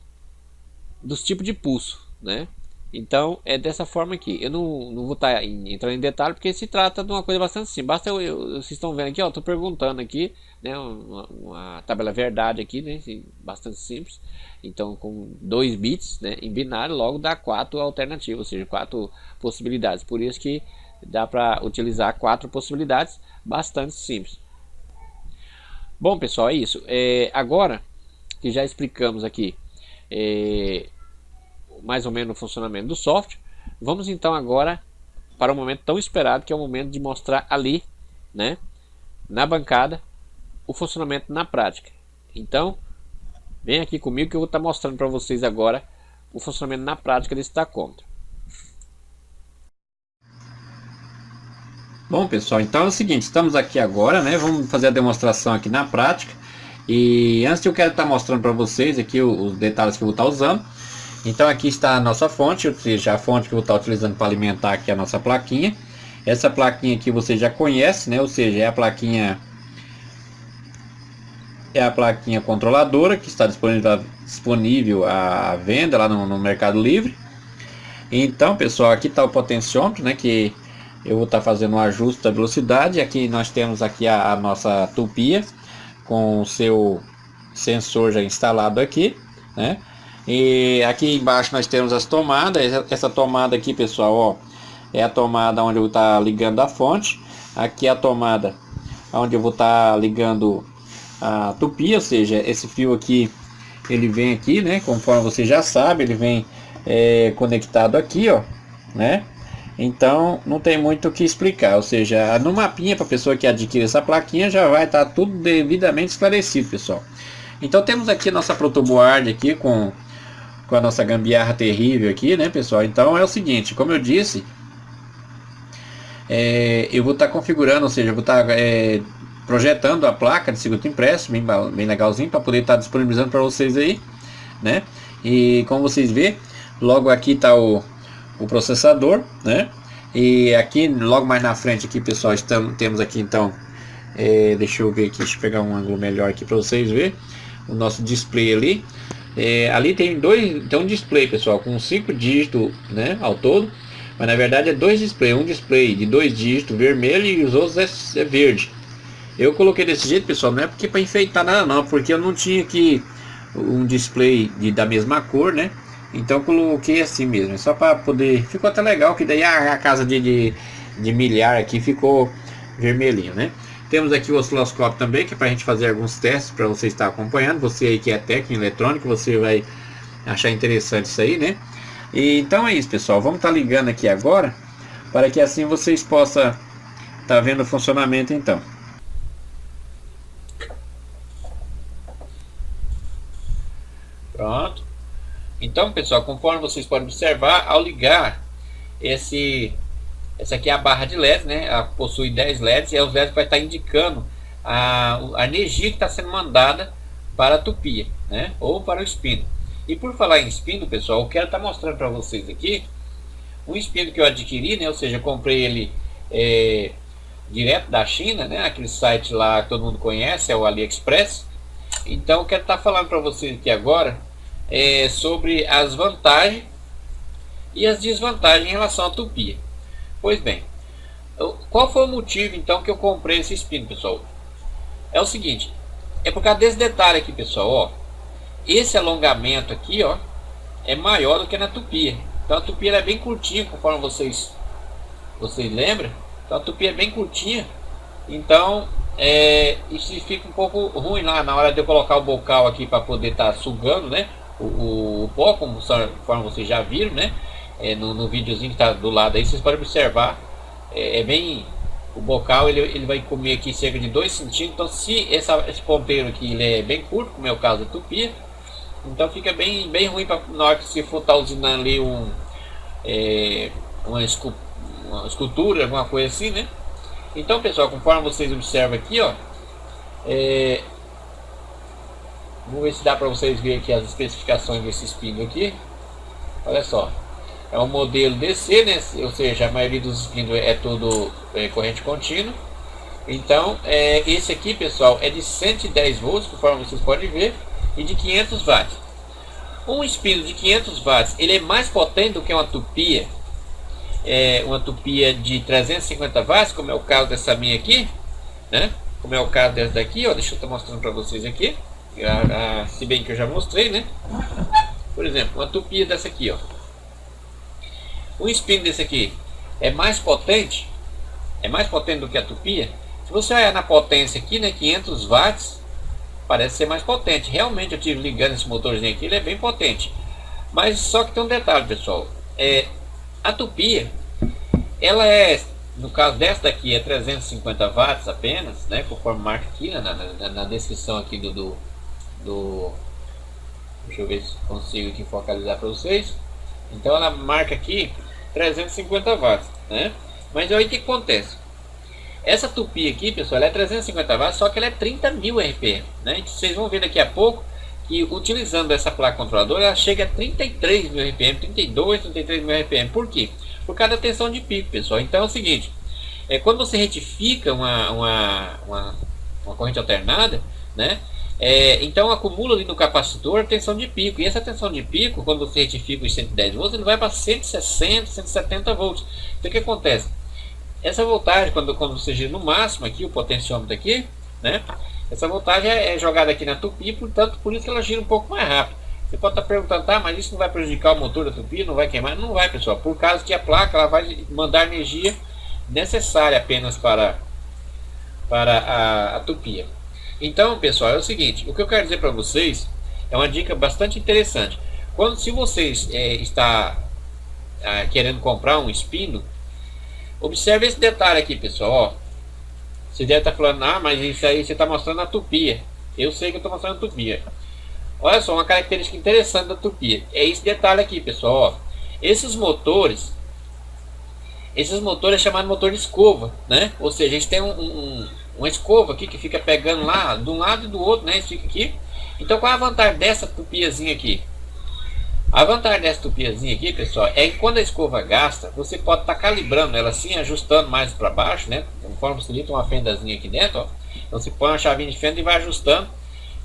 tipos de pulso, né? Então é dessa forma aqui. Eu não vou estar entrando em detalhe, porque se trata de uma coisa bastante simples. Basta vocês estão vendo aqui, ó, estou perguntando aqui, né, uma tabela verdade aqui, né, bastante simples. Então com 2 bits, né, em binário, logo dá 4 alternativas, ou seja, 4 possibilidades. Por isso que dá para utilizar 4 possibilidades, bastante simples. Bom, pessoal, é isso. Agora que já explicamos aqui mais ou menos o funcionamento do software, vamos então agora para o momento tão esperado, que é o momento de mostrar ali, né, na bancada, o funcionamento na prática. Então, vem aqui comigo que eu vou estar mostrando para vocês agora o funcionamento na prática desse tacômetro. Bom, pessoal, então é o seguinte, estamos aqui agora, né? Vamos fazer a demonstração aqui na prática. E antes eu quero estar mostrando para vocês aqui os detalhes que eu vou estar usando. Então aqui está a nossa fonte, ou seja, a fonte que eu vou estar utilizando para alimentar aqui a nossa plaquinha. Essa plaquinha aqui você já conhece, né? Ou seja, é a plaquinha controladora que está disponível à venda lá no Mercado Livre. Então, pessoal, aqui está o potenciômetro, né? Que eu vou estar fazendo um ajuste da velocidade. Aqui nós temos aqui a nossa tupia com o seu sensor já instalado aqui, né? E aqui embaixo nós temos as tomadas. Essa tomada aqui, pessoal, ó, é a tomada onde eu vou estar ligando a fonte. Aqui é a tomada onde eu vou estar ligando a tupia, ou seja, esse fio aqui ele vem aqui, né? Conforme você já sabe, ele vem conectado aqui, ó, né? Então não tem muito o que explicar, ou seja, no mapinha para a pessoa que adquire essa plaquinha já vai estar tudo devidamente esclarecido, pessoal. Então temos aqui a nossa protoboard aqui com a nossa gambiarra terrível aqui, né, pessoal? Então é o seguinte, como eu disse, eu vou estar configurando, ou seja, eu vou estar projetando a placa de circuito impresso, bem legalzinho, para poder estar disponibilizando para vocês aí, né? E como vocês vê, logo aqui está o processador, né? E aqui logo mais na frente aqui, pessoal, temos aqui então, deixa eu ver aqui, deixa eu pegar um ângulo melhor aqui para vocês verem o nosso display ali. Ali tem um display, pessoal, com 5 dígitos, né, ao todo, mas na verdade é dois displays, um display de 2 dígitos vermelho e os outros é verde. Eu coloquei desse jeito, pessoal, não é porque para enfeitar nada não, porque eu não tinha aqui um display da mesma cor, né? Então coloquei assim mesmo, só para poder, ficou até legal, que daí a casa de milhar aqui ficou vermelhinho, né? Temos aqui o osciloscópio também, que é para a gente fazer alguns testes, para você estar acompanhando. Você aí que é técnico em eletrônico, você vai achar interessante isso aí, né? E, então é isso, pessoal, vamos estar ligando aqui agora, para que assim vocês possam estar vendo o funcionamento então. Pronto. Então, pessoal, conforme vocês podem observar, ao ligar essa aqui é a barra de LED, né? Ela possui 10 LEDs e os LEDs vai estar indicando a energia que está sendo mandada para a tupia, né? Ou para o espino. E por falar em espino, pessoal, eu quero estar mostrando para vocês aqui um espino que eu adquiri, né? Ou seja, eu comprei ele direto da China, né? Aquele site lá que todo mundo conhece, é o AliExpress. Então eu quero estar falando para vocês aqui agora sobre as vantagens e as desvantagens em relação à tupia. Pois bem, qual foi o motivo então que eu comprei esse espino, pessoal? É o seguinte, é por causa desse detalhe aqui, pessoal, ó. Esse alongamento aqui, ó, é maior do que na tupia. Então a tupia é bem curtinha, conforme vocês lembram. Então a tupia é bem curtinha. Então isso fica um pouco ruim lá na hora de eu colocar o bocal aqui para poder estar sugando, né, o pó, conforme vocês já viram, né, no videozinho que está do lado aí, vocês podem observar, bem, o bocal ele vai comer aqui cerca de 2 centímetros. Então se esse ponteiro aqui ele é bem curto, como é o caso da tupia, então fica bem ruim na hora que você for estar usinando ali uma escultura, alguma coisa assim, né. Então, pessoal, conforme vocês observam aqui, ó, vamos ver se dá para vocês verem aqui as especificações desse espino aqui. Olha só, é um modelo DC, né? Ou seja, a maioria dos espinos é tudo corrente contínua. Então, esse aqui, pessoal, é de 110 volts, conforme vocês podem ver, e de 500 watts. Um espino de 500 watts, ele é mais potente do que uma tupia. Uma tupia de 350 watts, como é o caso dessa minha aqui, né? Como é o caso dessa daqui, ó, deixa eu estar mostrando para vocês aqui, se bem que eu já mostrei, né? Por exemplo, uma tupia dessa aqui, ó, um espino desse aqui é mais potente do que a tupia. Se você olhar na potência aqui, né, 500 watts, parece ser mais potente. Realmente eu tive ligando esse motorzinho aqui, ele é bem potente. Mas só que tem um detalhe, pessoal, a tupia, ela no caso dessa daqui, é 350 watts apenas, né? Conforme marca aqui na descrição aqui deixa eu ver se consigo aqui focalizar para vocês. Então ela marca aqui 350 watts, né? Mas aí o que acontece? Essa tupi aqui, pessoal, ela é 350 watts, só que ela é 30.000 RPM, né? Vocês vão ver daqui a pouco que utilizando essa placa controladora, ela chega a 33.000 RPM, 32, 33.000 RPM. Por quê? Por causa da tensão de pico, pessoal. Então é o seguinte, quando você retifica uma corrente alternada, né? Então acumula ali no capacitor a tensão de pico, e essa tensão de pico, quando você retifica os 110 volts, ele vai para 160, 170 volts. Então o que acontece? Essa voltagem, quando você gira no máximo aqui, o potenciômetro aqui, né? Essa voltagem é jogada aqui na tupi, portanto, por isso que ela gira um pouco mais rápido. Você pode estar perguntando, tá, mas isso não vai prejudicar o motor da tupi, não vai queimar? Não vai, pessoal, por causa que a placa ela vai mandar energia necessária apenas para a tupi. Então, pessoal, é o seguinte, o que eu quero dizer para vocês é uma dica bastante interessante. Se vocês está querendo comprar um espino, observe esse detalhe aqui, pessoal. Ó, você deve estar falando, ah, mas isso aí você está mostrando a tupia. Eu sei que eu estou mostrando a tupia. Olha só, uma característica interessante da tupia. É esse detalhe aqui, pessoal. Ó, esses motores chamados motor de escova, né? Ou seja, eles têm uma escova aqui que fica pegando lá de um lado e do outro, né? Isso fica aqui. Então, qual é a vantagem dessa tupiazinha aqui? A vantagem dessa tupiazinha aqui, pessoal, é que quando a escova gasta, você pode estar calibrando ela assim, ajustando mais para baixo, né? Conforme você tem uma fendazinha aqui dentro, ó. Então você põe uma chavinha de fenda e vai ajustando.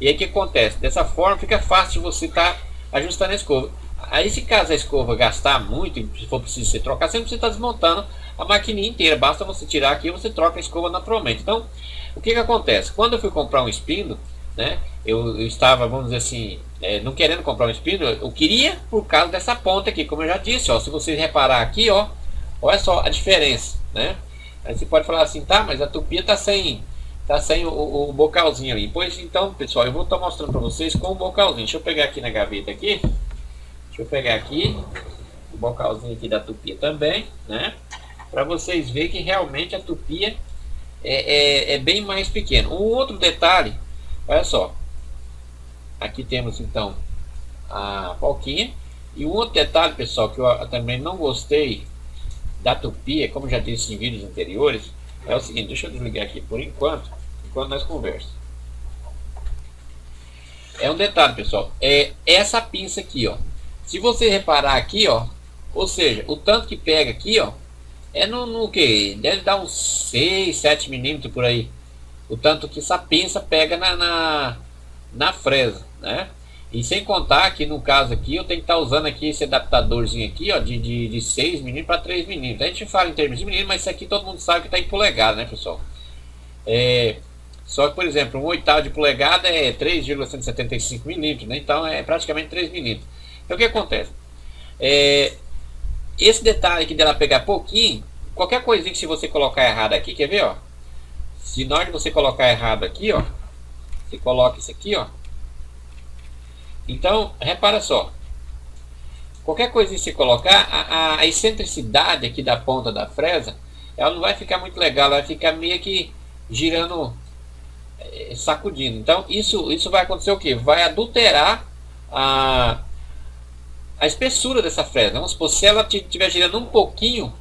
E aí o que acontece? Dessa forma fica fácil de você estar ajustando a escova. Aí se caso a escova gastar muito, se for preciso você trocar, você não precisa estar desmontando a maquininha inteira. Basta você tirar aqui e você troca a escova naturalmente. Então, o que acontece? Quando eu fui comprar um espino, né? Eu estava, vamos dizer assim, não querendo comprar um espino, eu queria por causa dessa ponta aqui, como eu já disse, ó, se vocês reparar aqui, ó, olha só a diferença, né? Aí você pode falar assim, tá, mas a tupia tá sem o bocalzinho ali. Pois então, pessoal, eu vou estar mostrando para vocês com o bocalzinho. Deixa eu pegar aqui na gaveta aqui, deixa eu pegar aqui o bocalzinho aqui da tupia também, né? Para vocês verem que realmente a tupia é bem mais pequena. Um outro detalhe, olha só. Aqui temos então a polquinha. E um outro detalhe, pessoal, que eu também não gostei da tupia, como já disse em vídeos anteriores, é o seguinte, deixa eu desligar aqui por enquanto nós conversamos. É um detalhe, pessoal, é essa pinça aqui, ó. Se você reparar aqui, ó, ou seja, o tanto que pega aqui, ó, é no que? Deve dar uns 6, 7 milímetros por aí. O tanto que essa pinça pega na fresa, né? E sem contar que no caso aqui eu tenho que estar usando aqui esse adaptadorzinho aqui, ó, de 6 milímetros para 3 milímetros. A gente fala em termos de milímetros, mas isso aqui todo mundo sabe que está em polegada, né, pessoal? Só que, por exemplo, um oitavo de polegada é 3,175 milímetros, né? Então é praticamente 3 milímetros. Então o que acontece? Esse detalhe aqui dela pegar pouquinho, qualquer coisinha que se você colocar errado aqui, quer ver, ó? Se na hora de você colocar errado aqui, ó, você coloca isso aqui, ó. Então, repara só. Qualquer coisa que você colocar, a excentricidade aqui da ponta da fresa, ela não vai ficar muito legal, ela vai ficar meio que girando, sacudindo. Então, isso vai acontecer o que? Vai adulterar a espessura dessa fresa. Vamos supor, se ela estiver girando um pouquinho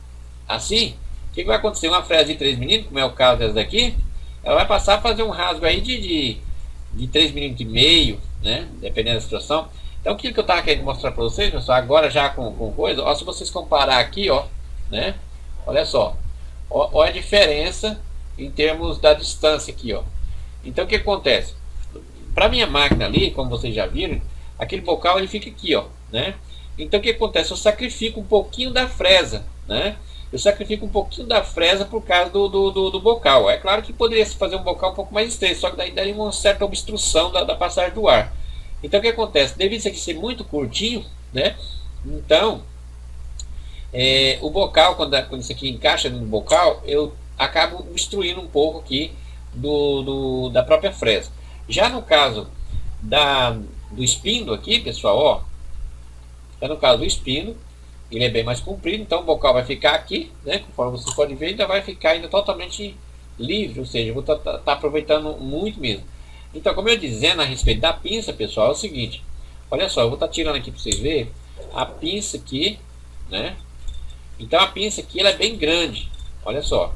assim, o que vai acontecer? Uma fresa de 3 milímetros, como é o caso dessa daqui, ela vai passar a fazer um rasgo aí de 3 milímetros e meio, né? Dependendo da situação. Então, o que eu estava querendo mostrar para vocês, pessoal, agora já com coisa, ó, se vocês comparar aqui, ó, né? Olha só, olha a diferença em termos da distância aqui, ó. Então, o que acontece? Para minha máquina ali, como vocês já viram, aquele bocal ele fica aqui, ó, né? Então, o que acontece? Eu sacrifico um pouquinho da fresa, né? Eu sacrifico um pouquinho da fresa por causa do bocal. É claro que poderia se fazer um bocal um pouco mais estreito, só que daí daria uma certa obstrução da passagem do ar. Então o que acontece? Devido isso aqui ser muito curtinho, né? Então o bocal, quando isso aqui encaixa no bocal, eu acabo obstruindo um pouco aqui da própria fresa. Já no caso do espino aqui, pessoal, ó, no caso do espino, ele é bem mais comprido, então o bocal vai ficar aqui, né? Conforme você pode ver, ainda vai ficar ainda totalmente livre, ou seja, eu vou estar aproveitando muito mesmo. Então, como eu dizendo a respeito da pinça, pessoal, é o seguinte, olha só, eu vou estar tirando aqui para vocês verem a pinça aqui, né? Então a pinça aqui ela é bem grande, olha só,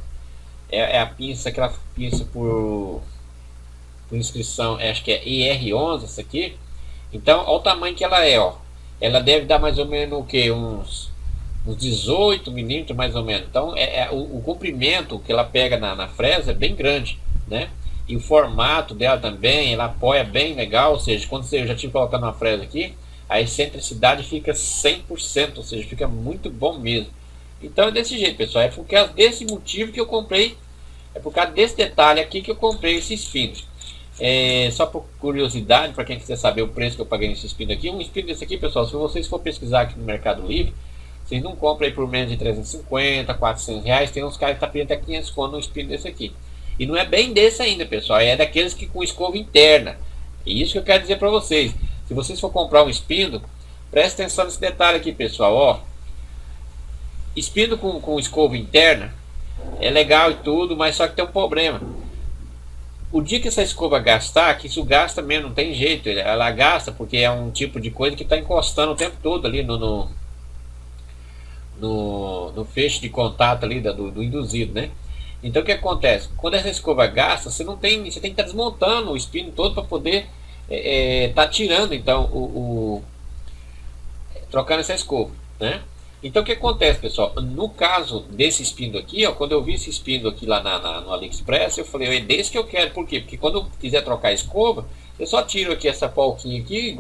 é a pinça, aquela pinça por inscrição, acho que é ER11 essa aqui. Então, olha o tamanho que ela é, ó. Ela deve dar mais ou menos o que? Uns 18 milímetros mais ou menos. Então, o comprimento que ela pega na fresa é bem grande, né? E o formato dela também, ela apoia bem legal, ou seja, quando eu já tive colocando uma fresa aqui, a excentricidade fica 100%, ou seja, fica muito bom mesmo. Então é desse jeito, pessoal, é por causa desse motivo que eu comprei, é por causa desse detalhe aqui que eu comprei esse espino. Só por curiosidade, para quem quiser saber o preço que eu paguei nesse espino aqui, um espino desse aqui, pessoal, se vocês for pesquisar aqui no Mercado Livre, vocês não compram aí por menos de 350, 400 reais, tem uns caras que tá pedindo até 500 conto um espino desse aqui. E não é bem desse ainda, pessoal, é daqueles que com escova interna. E isso que eu quero dizer para vocês. Se vocês for comprar um espino, preste atenção nesse detalhe aqui, pessoal, ó. Espino com escova interna é legal e tudo, mas só que tem um problema. O dia que essa escova gastar, que isso gasta mesmo, não tem jeito, ela gasta porque é um tipo de coisa que está encostando o tempo todo ali no feixe de contato ali do induzido, né? Então o que acontece? Quando essa escova gasta, você tem que estar desmontando o espino todo para poder tá tirando então trocando essa escova, né? Então o que acontece, pessoal? No caso desse espino aqui, ó, quando eu vi esse espino aqui lá no AliExpress, eu falei, é desse que eu quero. Por quê? Porque quando eu quiser trocar a escova, eu só tiro aqui essa polquinha aqui,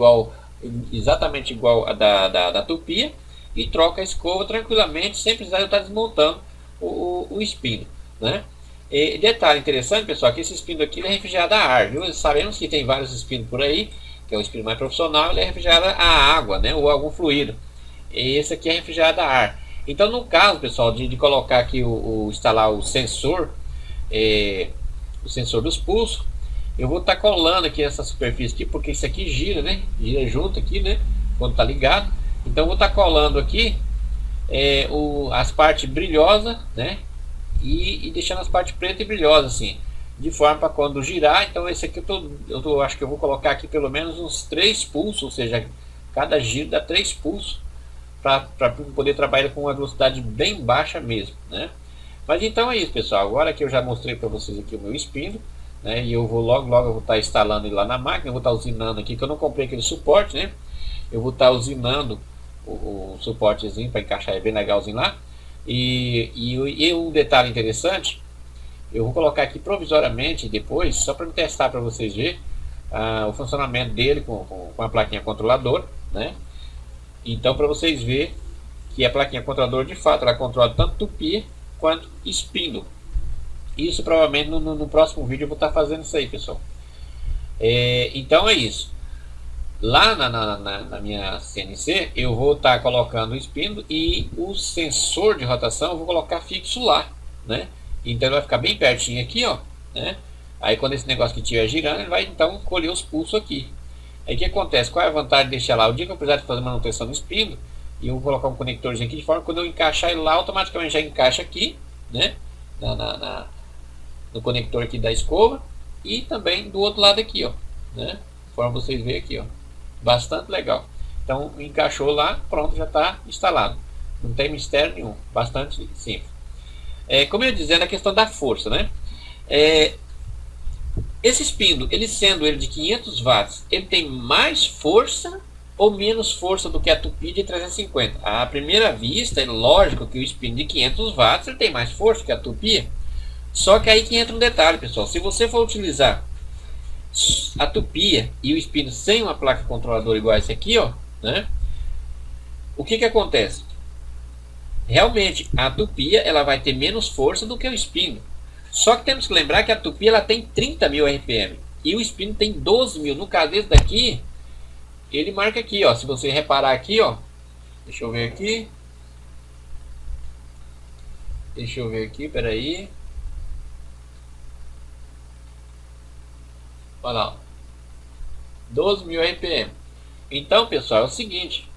exatamente igual a da Tupia, e troco a escova tranquilamente, sem precisar eu estar desmontando o espino, né? E detalhe interessante, pessoal, que esse espino aqui é refrigerado a ar, viu? Sabemos que tem vários espinos por aí, que é o espino mais profissional, ele é refrigerado a água, né? Ou algum fluido. E esse aqui é refrigerado a ar. Então, no caso, pessoal, de colocar aqui instalar o sensor dos pulsos, eu vou estar colando aqui essa superfície aqui, porque isso aqui gira, né? Gira junto aqui, né? Quando tá ligado. Então, eu vou estar colando aqui as partes brilhosas, né? E deixando as partes pretas e brilhosas assim, de forma para quando girar. Então esse aqui acho que eu vou colocar aqui pelo menos uns 3 pulsos, ou seja, cada giro dá 3 pulsos para poder trabalhar com uma velocidade bem baixa mesmo, né? Mas então é isso, pessoal. Agora que eu já mostrei para vocês aqui o meu espino, né? E eu vou logo eu vou estar instalando ele lá na máquina, eu vou estar usinando aqui, que eu não comprei aquele suporte, né? Eu vou estar usinando o suportezinho para encaixar ele bem legalzinho lá. E um detalhe interessante, eu vou colocar aqui provisoriamente depois, só para testar para vocês verem o funcionamento dele com a plaquinha controladora, né? Então, para vocês verem que a plaquinha controladora de fato ela controla tanto Tupia quanto espino. Isso provavelmente no próximo vídeo eu vou estar fazendo isso aí, pessoal. Então é isso. Lá na minha CNC eu vou estar colocando o espino e o sensor de rotação eu vou colocar fixo lá, né? Então ele vai ficar bem pertinho aqui, ó, né? Aí quando esse negócio que estiver girando, ele vai então colher os pulsos aqui. Aí o que acontece? Qual é a vantagem de deixar lá? O dia que eu precisar de fazer manutenção no espino, eu vou colocar um conectorzinho aqui de forma que quando eu encaixar ele lá, automaticamente já encaixa aqui, né? No conector aqui da escova e também do outro lado aqui, ó, né? Conforme vocês verem aqui, ó. Bastante legal. Então encaixou lá, pronto, já está instalado. Não tem mistério nenhum, bastante simples. Como eu ia dizendo, a questão da força, né? Esse espino, ele de 500 watts, ele tem mais força ou menos força do que a Tupia de 350? À primeira vista, é lógico que o espino de 500 watts ele tem mais força que a Tupia. Só que aí que entra um detalhe, pessoal. Se você for utilizar a Tupia e o espino sem uma placa controladora igual esse aqui, ó, né? O que acontece? Realmente a Tupia ela vai ter menos força do que o espino. Só que temos que lembrar que a Tupia ela tem 30.000 RPM e o espino tem 12.000. No caso desse daqui, ele marca aqui, ó. Se você reparar aqui, ó, deixa eu ver aqui, peraí. Olha lá, 12.000 RPM. Então, pessoal, é o seguinte: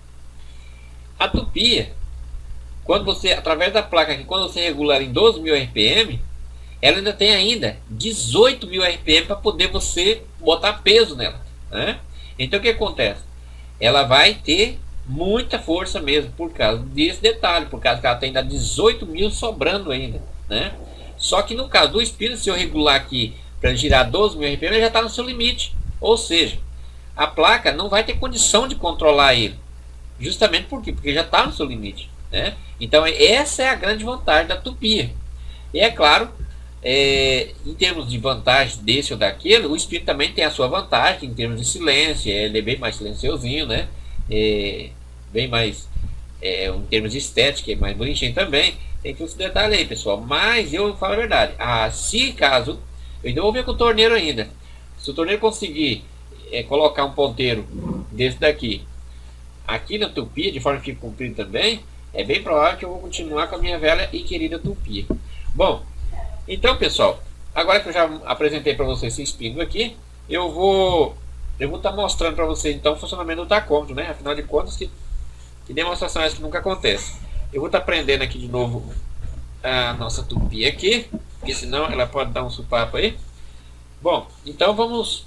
a Tupia, quando você, através da placa aqui, quando você regular em 12.000 RPM, ela ainda tem 18.000 RPM para poder você botar peso nela, né? Então o que acontece? Ela vai ter muita força mesmo por causa desse detalhe, por causa que ela tem ainda 18.000 sobrando ainda, né? Só que no caso do espírito, se eu regular aqui para girar 12.000 RPM, ele já está no seu limite. Ou seja, a placa não vai ter condição de controlar ele. Justamente por quê? Porque já está no seu limite, né? Então essa é a grande vantagem da tupia. E é claro, em termos de vantagem desse ou daquele, o espírito também tem a sua vantagem em termos de silêncio. Ele é bem mais silenciosinho, né? Bem mais, em termos de estética, é mais bonitinho também. Tem todos os detalhes aí, pessoal. Mas eu falo a verdade, se caso, eu ainda vou ver com o torneiro ainda. Se o torneiro conseguir colocar um ponteiro desse daqui aqui na tupia, de forma que fique comprido também, é bem provável que eu vou continuar com a minha velha e querida tupia. Bom, então pessoal, agora que eu já apresentei para vocês esse espinho aqui, eu vou estar mostrando para vocês então o funcionamento do tacômetro, né? Afinal de contas, que demonstração é essa que nunca acontece. Eu vou estar prendendo aqui de novo a nossa tupia aqui, porque senão ela pode dar um supapo aí. Bom, então vamos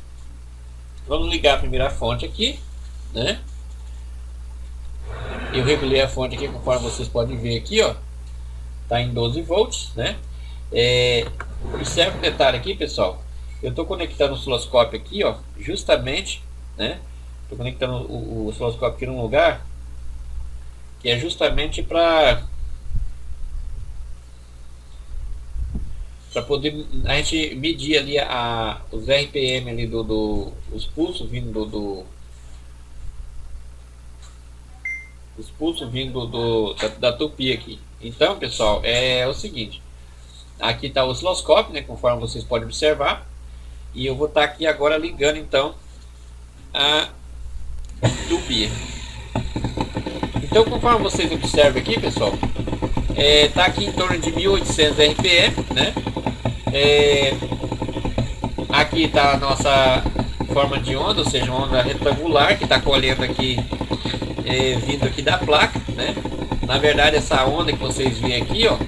ligar primeiro a fonte aqui, né? Eu regulei a fonte aqui, conforme vocês podem ver aqui, ó, tá em 12 volts, né? Observe um detalhe aqui, pessoal. Eu estou conectando o osciloscópio aqui, ó, justamente, né? Estou conectando o osciloscópio aqui num lugar que é justamente para poder a gente medir ali os RPM ali os pulsos vindo os pulsos vindo da tupia aqui. Então, pessoal, é o seguinte, aqui está o osciloscópio, né, conforme vocês podem observar, e eu vou estar aqui agora ligando então a tupia. Então, conforme vocês observam aqui, pessoal, está aqui em torno de 1800 RPM, né? Aqui está a nossa forma de onda, ou seja, uma onda retangular que está colhendo aqui, vindo aqui da placa, né? Na verdade, essa onda que vocês veem aqui, ó,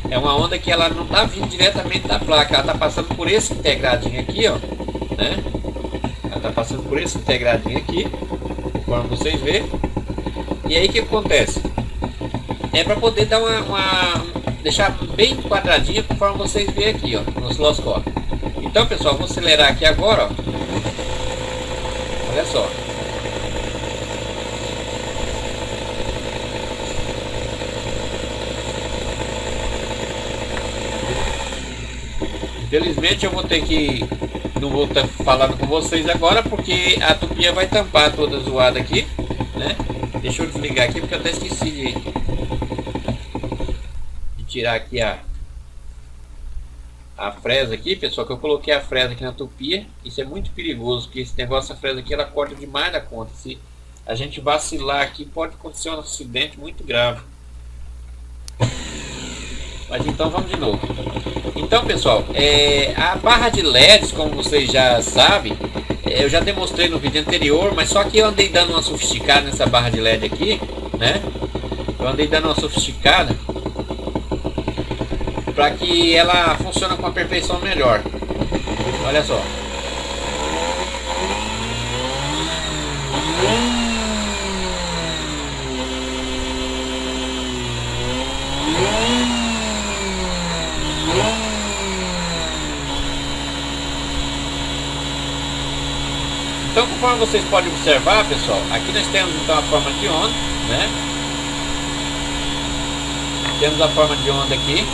é uma onda que ela não está vindo diretamente da placa, ela está passando por esse integradinho aqui, ó, né? Ela está passando por esse integradinho aqui, conforme vocês veem. E aí o que acontece? É para poder dar deixar bem quadradinha, conforme vocês veem aqui, ó, no osciloscópio. Então, pessoal, vou acelerar aqui agora, ó. Olha só. Infelizmente eu vou ter que, não vou estar falando com vocês agora, porque a tupia vai tampar toda zoada aqui, né? Deixa eu desligar aqui, porque eu até esqueci de tirar aqui a fresa aqui, pessoal, que eu coloquei a fresa aqui na tupia. Isso é muito perigoso, porque esse negócio, a fresa aqui, ela corta demais da conta. Se a gente vacilar aqui, pode acontecer um acidente muito grave. Mas então vamos de novo. Então, pessoal, a barra de LEDs, como vocês já sabem, eu já demonstrei no vídeo anterior, mas só que eu andei dando uma sofisticada nessa barra de LED aqui, né? Eu andei dando uma sofisticada para que ela funcione com uma perfeição melhor. Olha só. Então, conforme vocês podem observar, pessoal, aqui nós temos então a forma de onda, né? Temos a forma de onda aqui.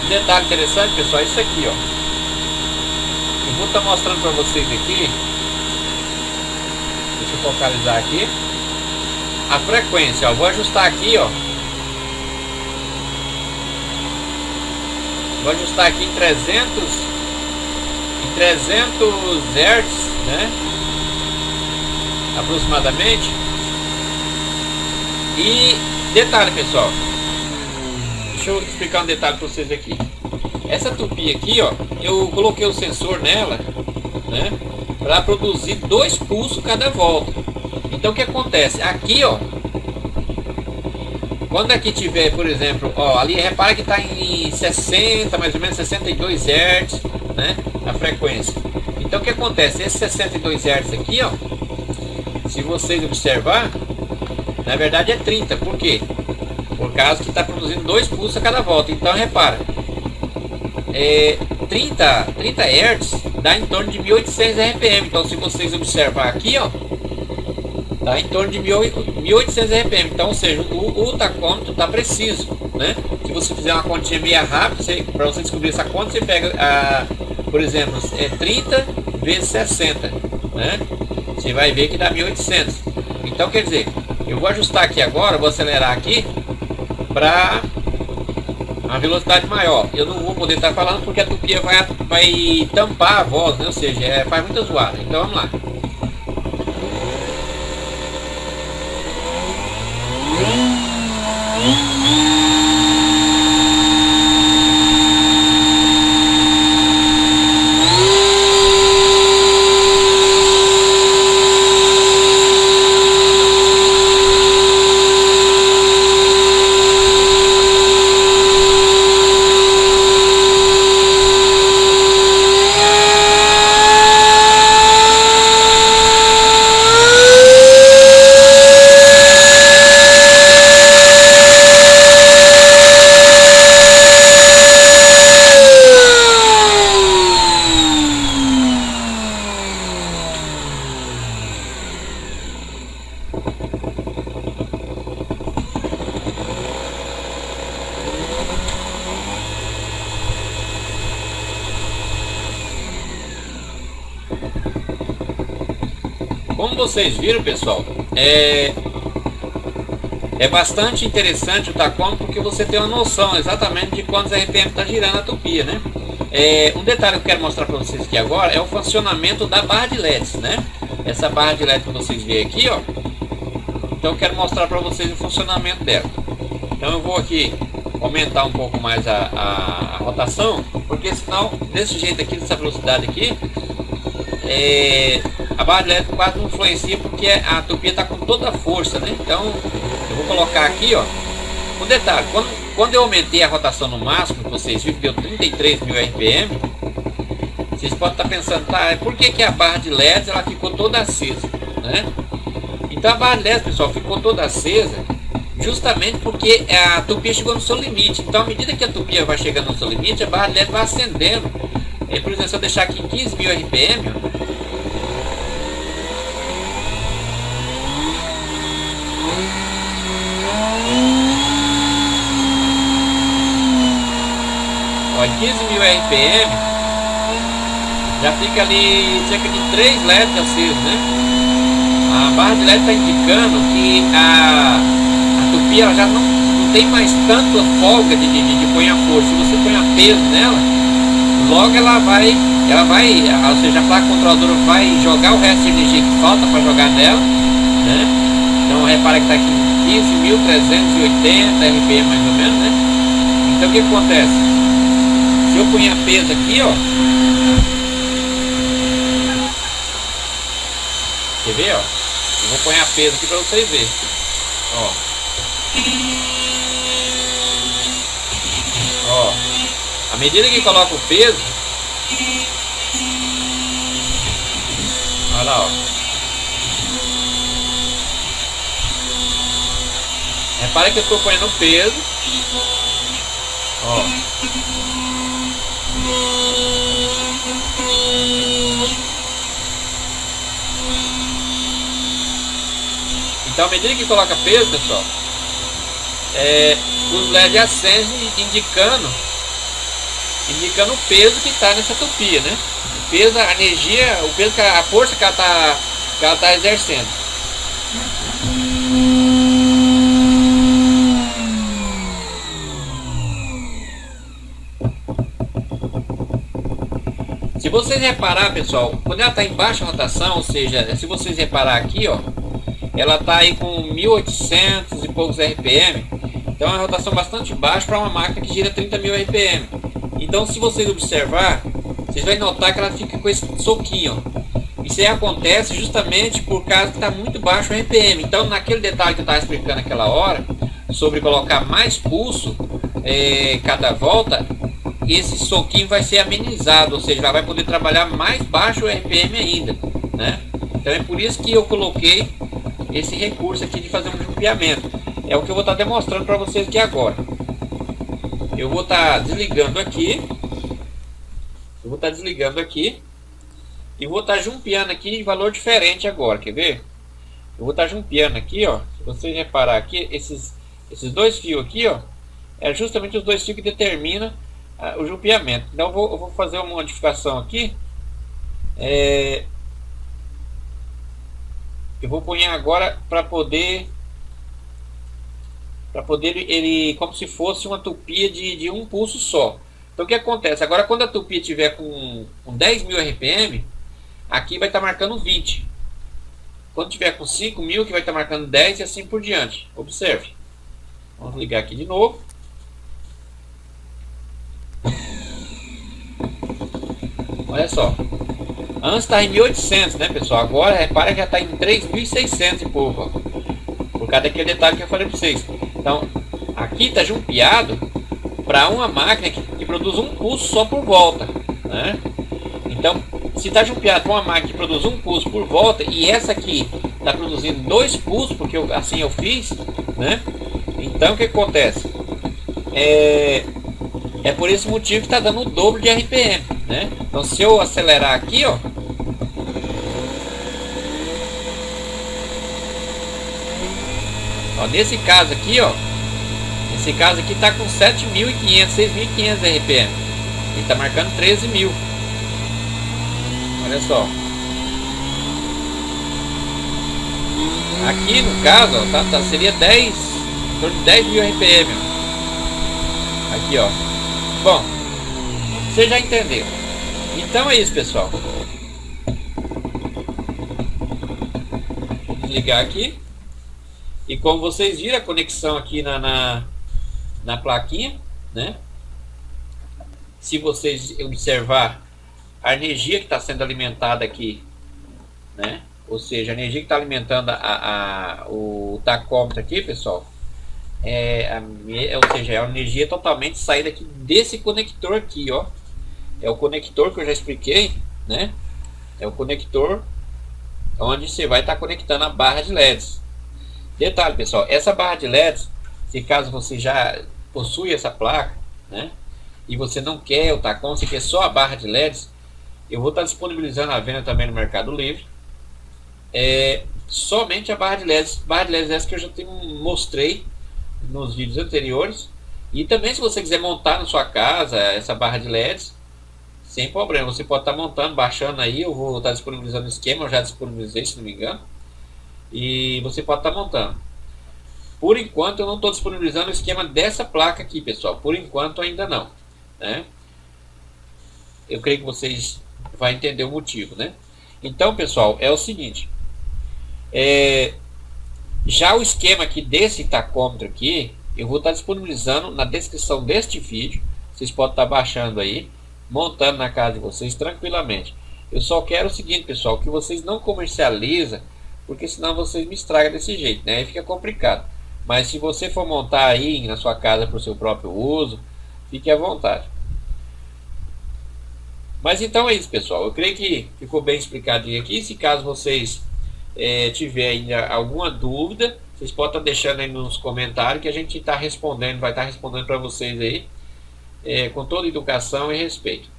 Um detalhe interessante, pessoal, é isso aqui, ó. Eu vou estar mostrando para vocês aqui. Deixa eu focalizar aqui. A frequência, ó. Vou ajustar aqui, ó. Vou ajustar aqui em 300 Hz, né? Aproximadamente. E detalhe, pessoal, deixa eu explicar um detalhe para vocês aqui. Essa tupia aqui, ó, eu coloquei o sensor nela, né, para produzir 2 pulsos cada volta. Então o que acontece? Aqui, ó, quando aqui tiver, por exemplo, ó, ali repara que está em 60, mais ou menos 62 Hz, né, a frequência. Então o que acontece? Esse 62 Hz aqui, ó, se vocês observar, na verdade é 30. Por quê? por causa que está produzindo 2 pulsos a cada volta. Então repara, 30 Hz dá em torno de 1800 RPM. Então se vocês observar aqui, ó, dá em torno de 1800 RPM. Então, ou seja, o tacômetro está preciso, né? Se você fizer uma continha meio rápida, para você descobrir essa conta, você pega, por exemplo, 30 vezes 60, né? Você vai ver que dá 1800. Então, quer dizer, eu vou ajustar aqui agora, vou acelerar aqui para uma velocidade maior. Eu não vou poder estar falando porque a tupia vai tampar a voz, né? Ou seja, faz muita zoada. Então, vamos lá. Como vocês viram, pessoal, é bastante interessante o tacômetro porque você tem uma noção exatamente de quantos RPM está girando a tupia, né? Um detalhe que eu quero mostrar para vocês aqui agora é o funcionamento da barra de LEDs, né? Essa barra de LED que vocês veem aqui, ó. Então eu quero mostrar para vocês o funcionamento dela. Então eu vou aqui aumentar um pouco mais a rotação, porque senão desse jeito aqui, dessa velocidade aqui, a barra de LED quase não influencia porque a tupia está com toda a força, né? Então eu vou colocar aqui, ó, um detalhe, quando eu aumentei a rotação no máximo, que vocês viram que deu 33.000 RPM, vocês podem estar pensando, tá, por que a barra de LEDs ela ficou toda acesa, né? Então a barra de LEDs, pessoal, ficou toda acesa justamente porque a tupia chegou no seu limite. Então à medida que a tupia vai chegando no seu limite, a barra de LED vai acendendo. Por exemplo, se eu deixar aqui 15.000 RPM, ó, 15.000 RPM já fica ali cerca de 3 LEDs acesos, né? A barra de LED está indicando que a tupia ela já não tem mais tanta folga de pôr a força. Se você põe a peso nela, logo ela vai, ou seja, a placa controladora vai jogar o resto de energia que falta para jogar nela, né? Então repara que está aqui 15.380 RPM mais ou menos, né? Então o que acontece? Se eu ponho a peso aqui, ó, quer ver, ó? Eu vou pôr a peso aqui para vocês verem, ó. Ó, à medida que coloca o peso, olha lá, ó. Repara que eu estou ponhando o peso, ó. Então, à medida que coloca peso, pessoal, os LEDs acendem indicando o peso que está nessa tupia, né? O peso, a energia, o peso, a força que ela tá exercendo. Se vocês reparar, pessoal, quando ela está em baixa rotação, ou seja, se vocês reparar aqui, ó, ela está aí com 1800 e poucos RPM. Então é uma rotação bastante baixa para uma máquina que gira 30.000 RPM. Então se vocês observar, vocês vão notar que ela fica com esse soquinho, ó. Isso aí acontece justamente por causa que está muito baixo o RPM. Então naquele detalhe que eu estava explicando naquela hora, sobre colocar mais pulso cada volta, esse soquinho vai ser amenizado, ou seja, ela vai poder trabalhar mais baixo o RPM ainda, né? Então é por isso que eu coloquei esse recurso aqui de fazer um jumpeamento. é o que eu vou estar demonstrando para vocês aqui agora. Eu vou estar desligando aqui. Eu vou estar desligando aqui. E vou estar jumpeando aqui em valor diferente agora, quer ver? Eu vou estar jumpeando aqui, ó. Se vocês reparar aqui, esses dois fios aqui, ó, é justamente os dois fios que determinam o jumpeamento. Então eu vou fazer uma modificação aqui. Eu vou pôr agora para poder ele como se fosse uma tupia de um pulso só. Então o que acontece? Agora quando a tupia tiver com 10.000 RPM, aqui vai estar marcando 20. Quando tiver com 5.000, que vai estar marcando 10 e assim por diante. Observe. Vamos ligar aqui de novo. Olha só. Antes estava em 1.800, né, pessoal? Agora repara que já está em 3.600 e pouco. Ó, por causa daquele detalhe que eu falei para vocês. Então, aqui está jumpeado para uma máquina que produz um pulso só por volta, né? Então, se está jumpeado para uma máquina que produz um pulso por volta e essa aqui está produzindo 2 pulsos, porque assim eu fiz, né? Então, o que acontece? É por esse motivo que está dando o dobro de RPM, né? Então, se eu acelerar aqui, ó, nesse caso aqui, ó, esse caso aqui está com 7.500, 6.500 RPM. Ele está marcando 13.000. Olha só. Aqui no caso, ó, seria 10, em torno de 10.000 RPM. Ó. Aqui, ó. Bom, você já entendeu. Então é isso, pessoal. Vou desligar aqui. E como vocês viram a conexão aqui na plaquinha, né? Se vocês observar a energia que está sendo alimentada aqui, né? Ou seja, a energia que está alimentando o tacômetro aqui, pessoal, ou seja, é a energia totalmente saída aqui desse conector aqui, ó. É o conector que eu já expliquei, né? É o conector onde você vai estar conectando a barra de LEDs. Detalhe, pessoal, essa barra de LEDs, se caso você já possui essa placa, né? E você não quer o tacom, você quer só a barra de LEDs, eu vou estar disponibilizando a venda também no Mercado Livre. Somente a barra de LEDs. Barra de LEDs essa que eu já mostrei nos vídeos anteriores. E também se você quiser montar na sua casa essa barra de LEDs, sem problema, você pode estar montando, baixando aí. Eu vou estar disponibilizando o esquema, eu já disponibilizei, se não me engano. E você pode estar montando. Por enquanto eu não estou disponibilizando o esquema dessa placa aqui, pessoal. Por enquanto ainda não, né? Eu creio que vocês vão entender o motivo, né? Então, pessoal, é o seguinte. Já o esquema aqui desse tacômetro aqui, eu vou estar disponibilizando na descrição deste vídeo. Vocês podem estar baixando aí, montando na casa de vocês tranquilamente. Eu só quero o seguinte, pessoal, que vocês não comercializem, porque senão vocês me estragam desse jeito, né? Aí fica complicado. Mas se você for montar aí na sua casa para o seu próprio uso, fique à vontade. Mas então é isso, pessoal. Eu creio que ficou bem explicadinho aqui. Se caso vocês tiverem ainda alguma dúvida, vocês podem estar deixando aí nos comentários que a gente está respondendo, vai estar respondendo para vocês aí com toda educação e respeito.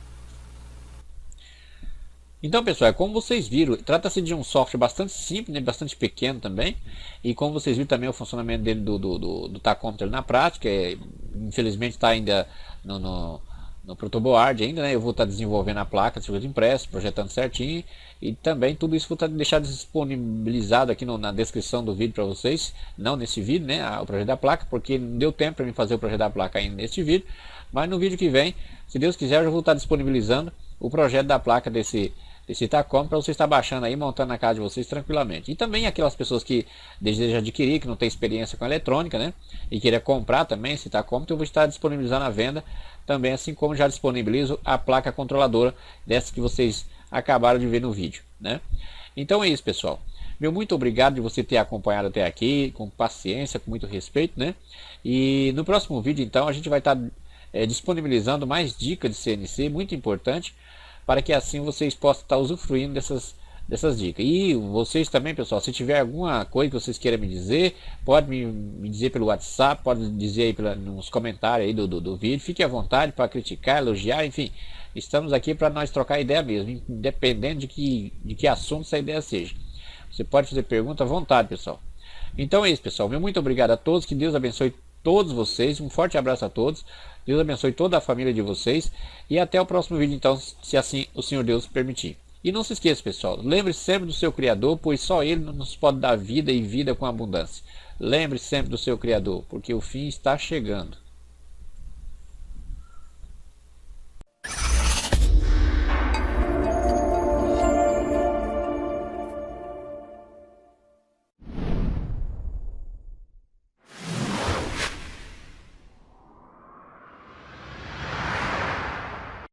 Então, pessoal, como vocês viram, trata-se de um software bastante simples, né, bastante pequeno também. E como vocês viram também o funcionamento dele do tacômetro na prática, infelizmente está ainda no protoboard ainda, né? Eu vou estar desenvolvendo a placa de circuito impresso, projetando certinho. E também tudo isso vou estar deixando disponibilizado aqui na descrição do vídeo para vocês. Não nesse vídeo, né? O projeto da placa, porque não deu tempo para mim fazer o projeto da placa ainda neste vídeo. Mas no vídeo que vem, se Deus quiser, eu já vou estar disponibilizando o projeto da placa desse tacômetro para você estar baixando aí, montando na casa de vocês tranquilamente. E também aquelas pessoas que desejam adquirir, que não tem experiência com eletrônica, né? E queira comprar também esse tacômetro, eu vou estar disponibilizando a venda também, assim como já disponibilizo a placa controladora dessa que vocês acabaram de ver no vídeo, né? Então é isso, pessoal. Meu muito obrigado de você ter acompanhado até aqui, com paciência, com muito respeito, né? E no próximo vídeo, então, a gente vai estar disponibilizando mais dicas de CNC, muito importante, para que assim vocês possam estar usufruindo dessas dicas. E vocês também, pessoal, se tiver alguma coisa que vocês queiram me dizer, pode me dizer pelo WhatsApp, pode dizer aí nos comentários aí do vídeo. Fique à vontade para criticar, elogiar, enfim. Estamos aqui para nós trocar ideia mesmo, independente de que assunto essa ideia seja. Você pode fazer pergunta à vontade, pessoal. Então é isso, pessoal. Meu muito obrigado a todos. Que Deus abençoe todos vocês. Um forte abraço a todos. Deus abençoe toda a família de vocês. E até o próximo vídeo, então, se assim o Senhor Deus permitir. E não se esqueça, pessoal. Lembre-se sempre do seu Criador, pois só Ele nos pode dar vida e vida com abundância. Lembre-se sempre do seu Criador, porque o fim está chegando.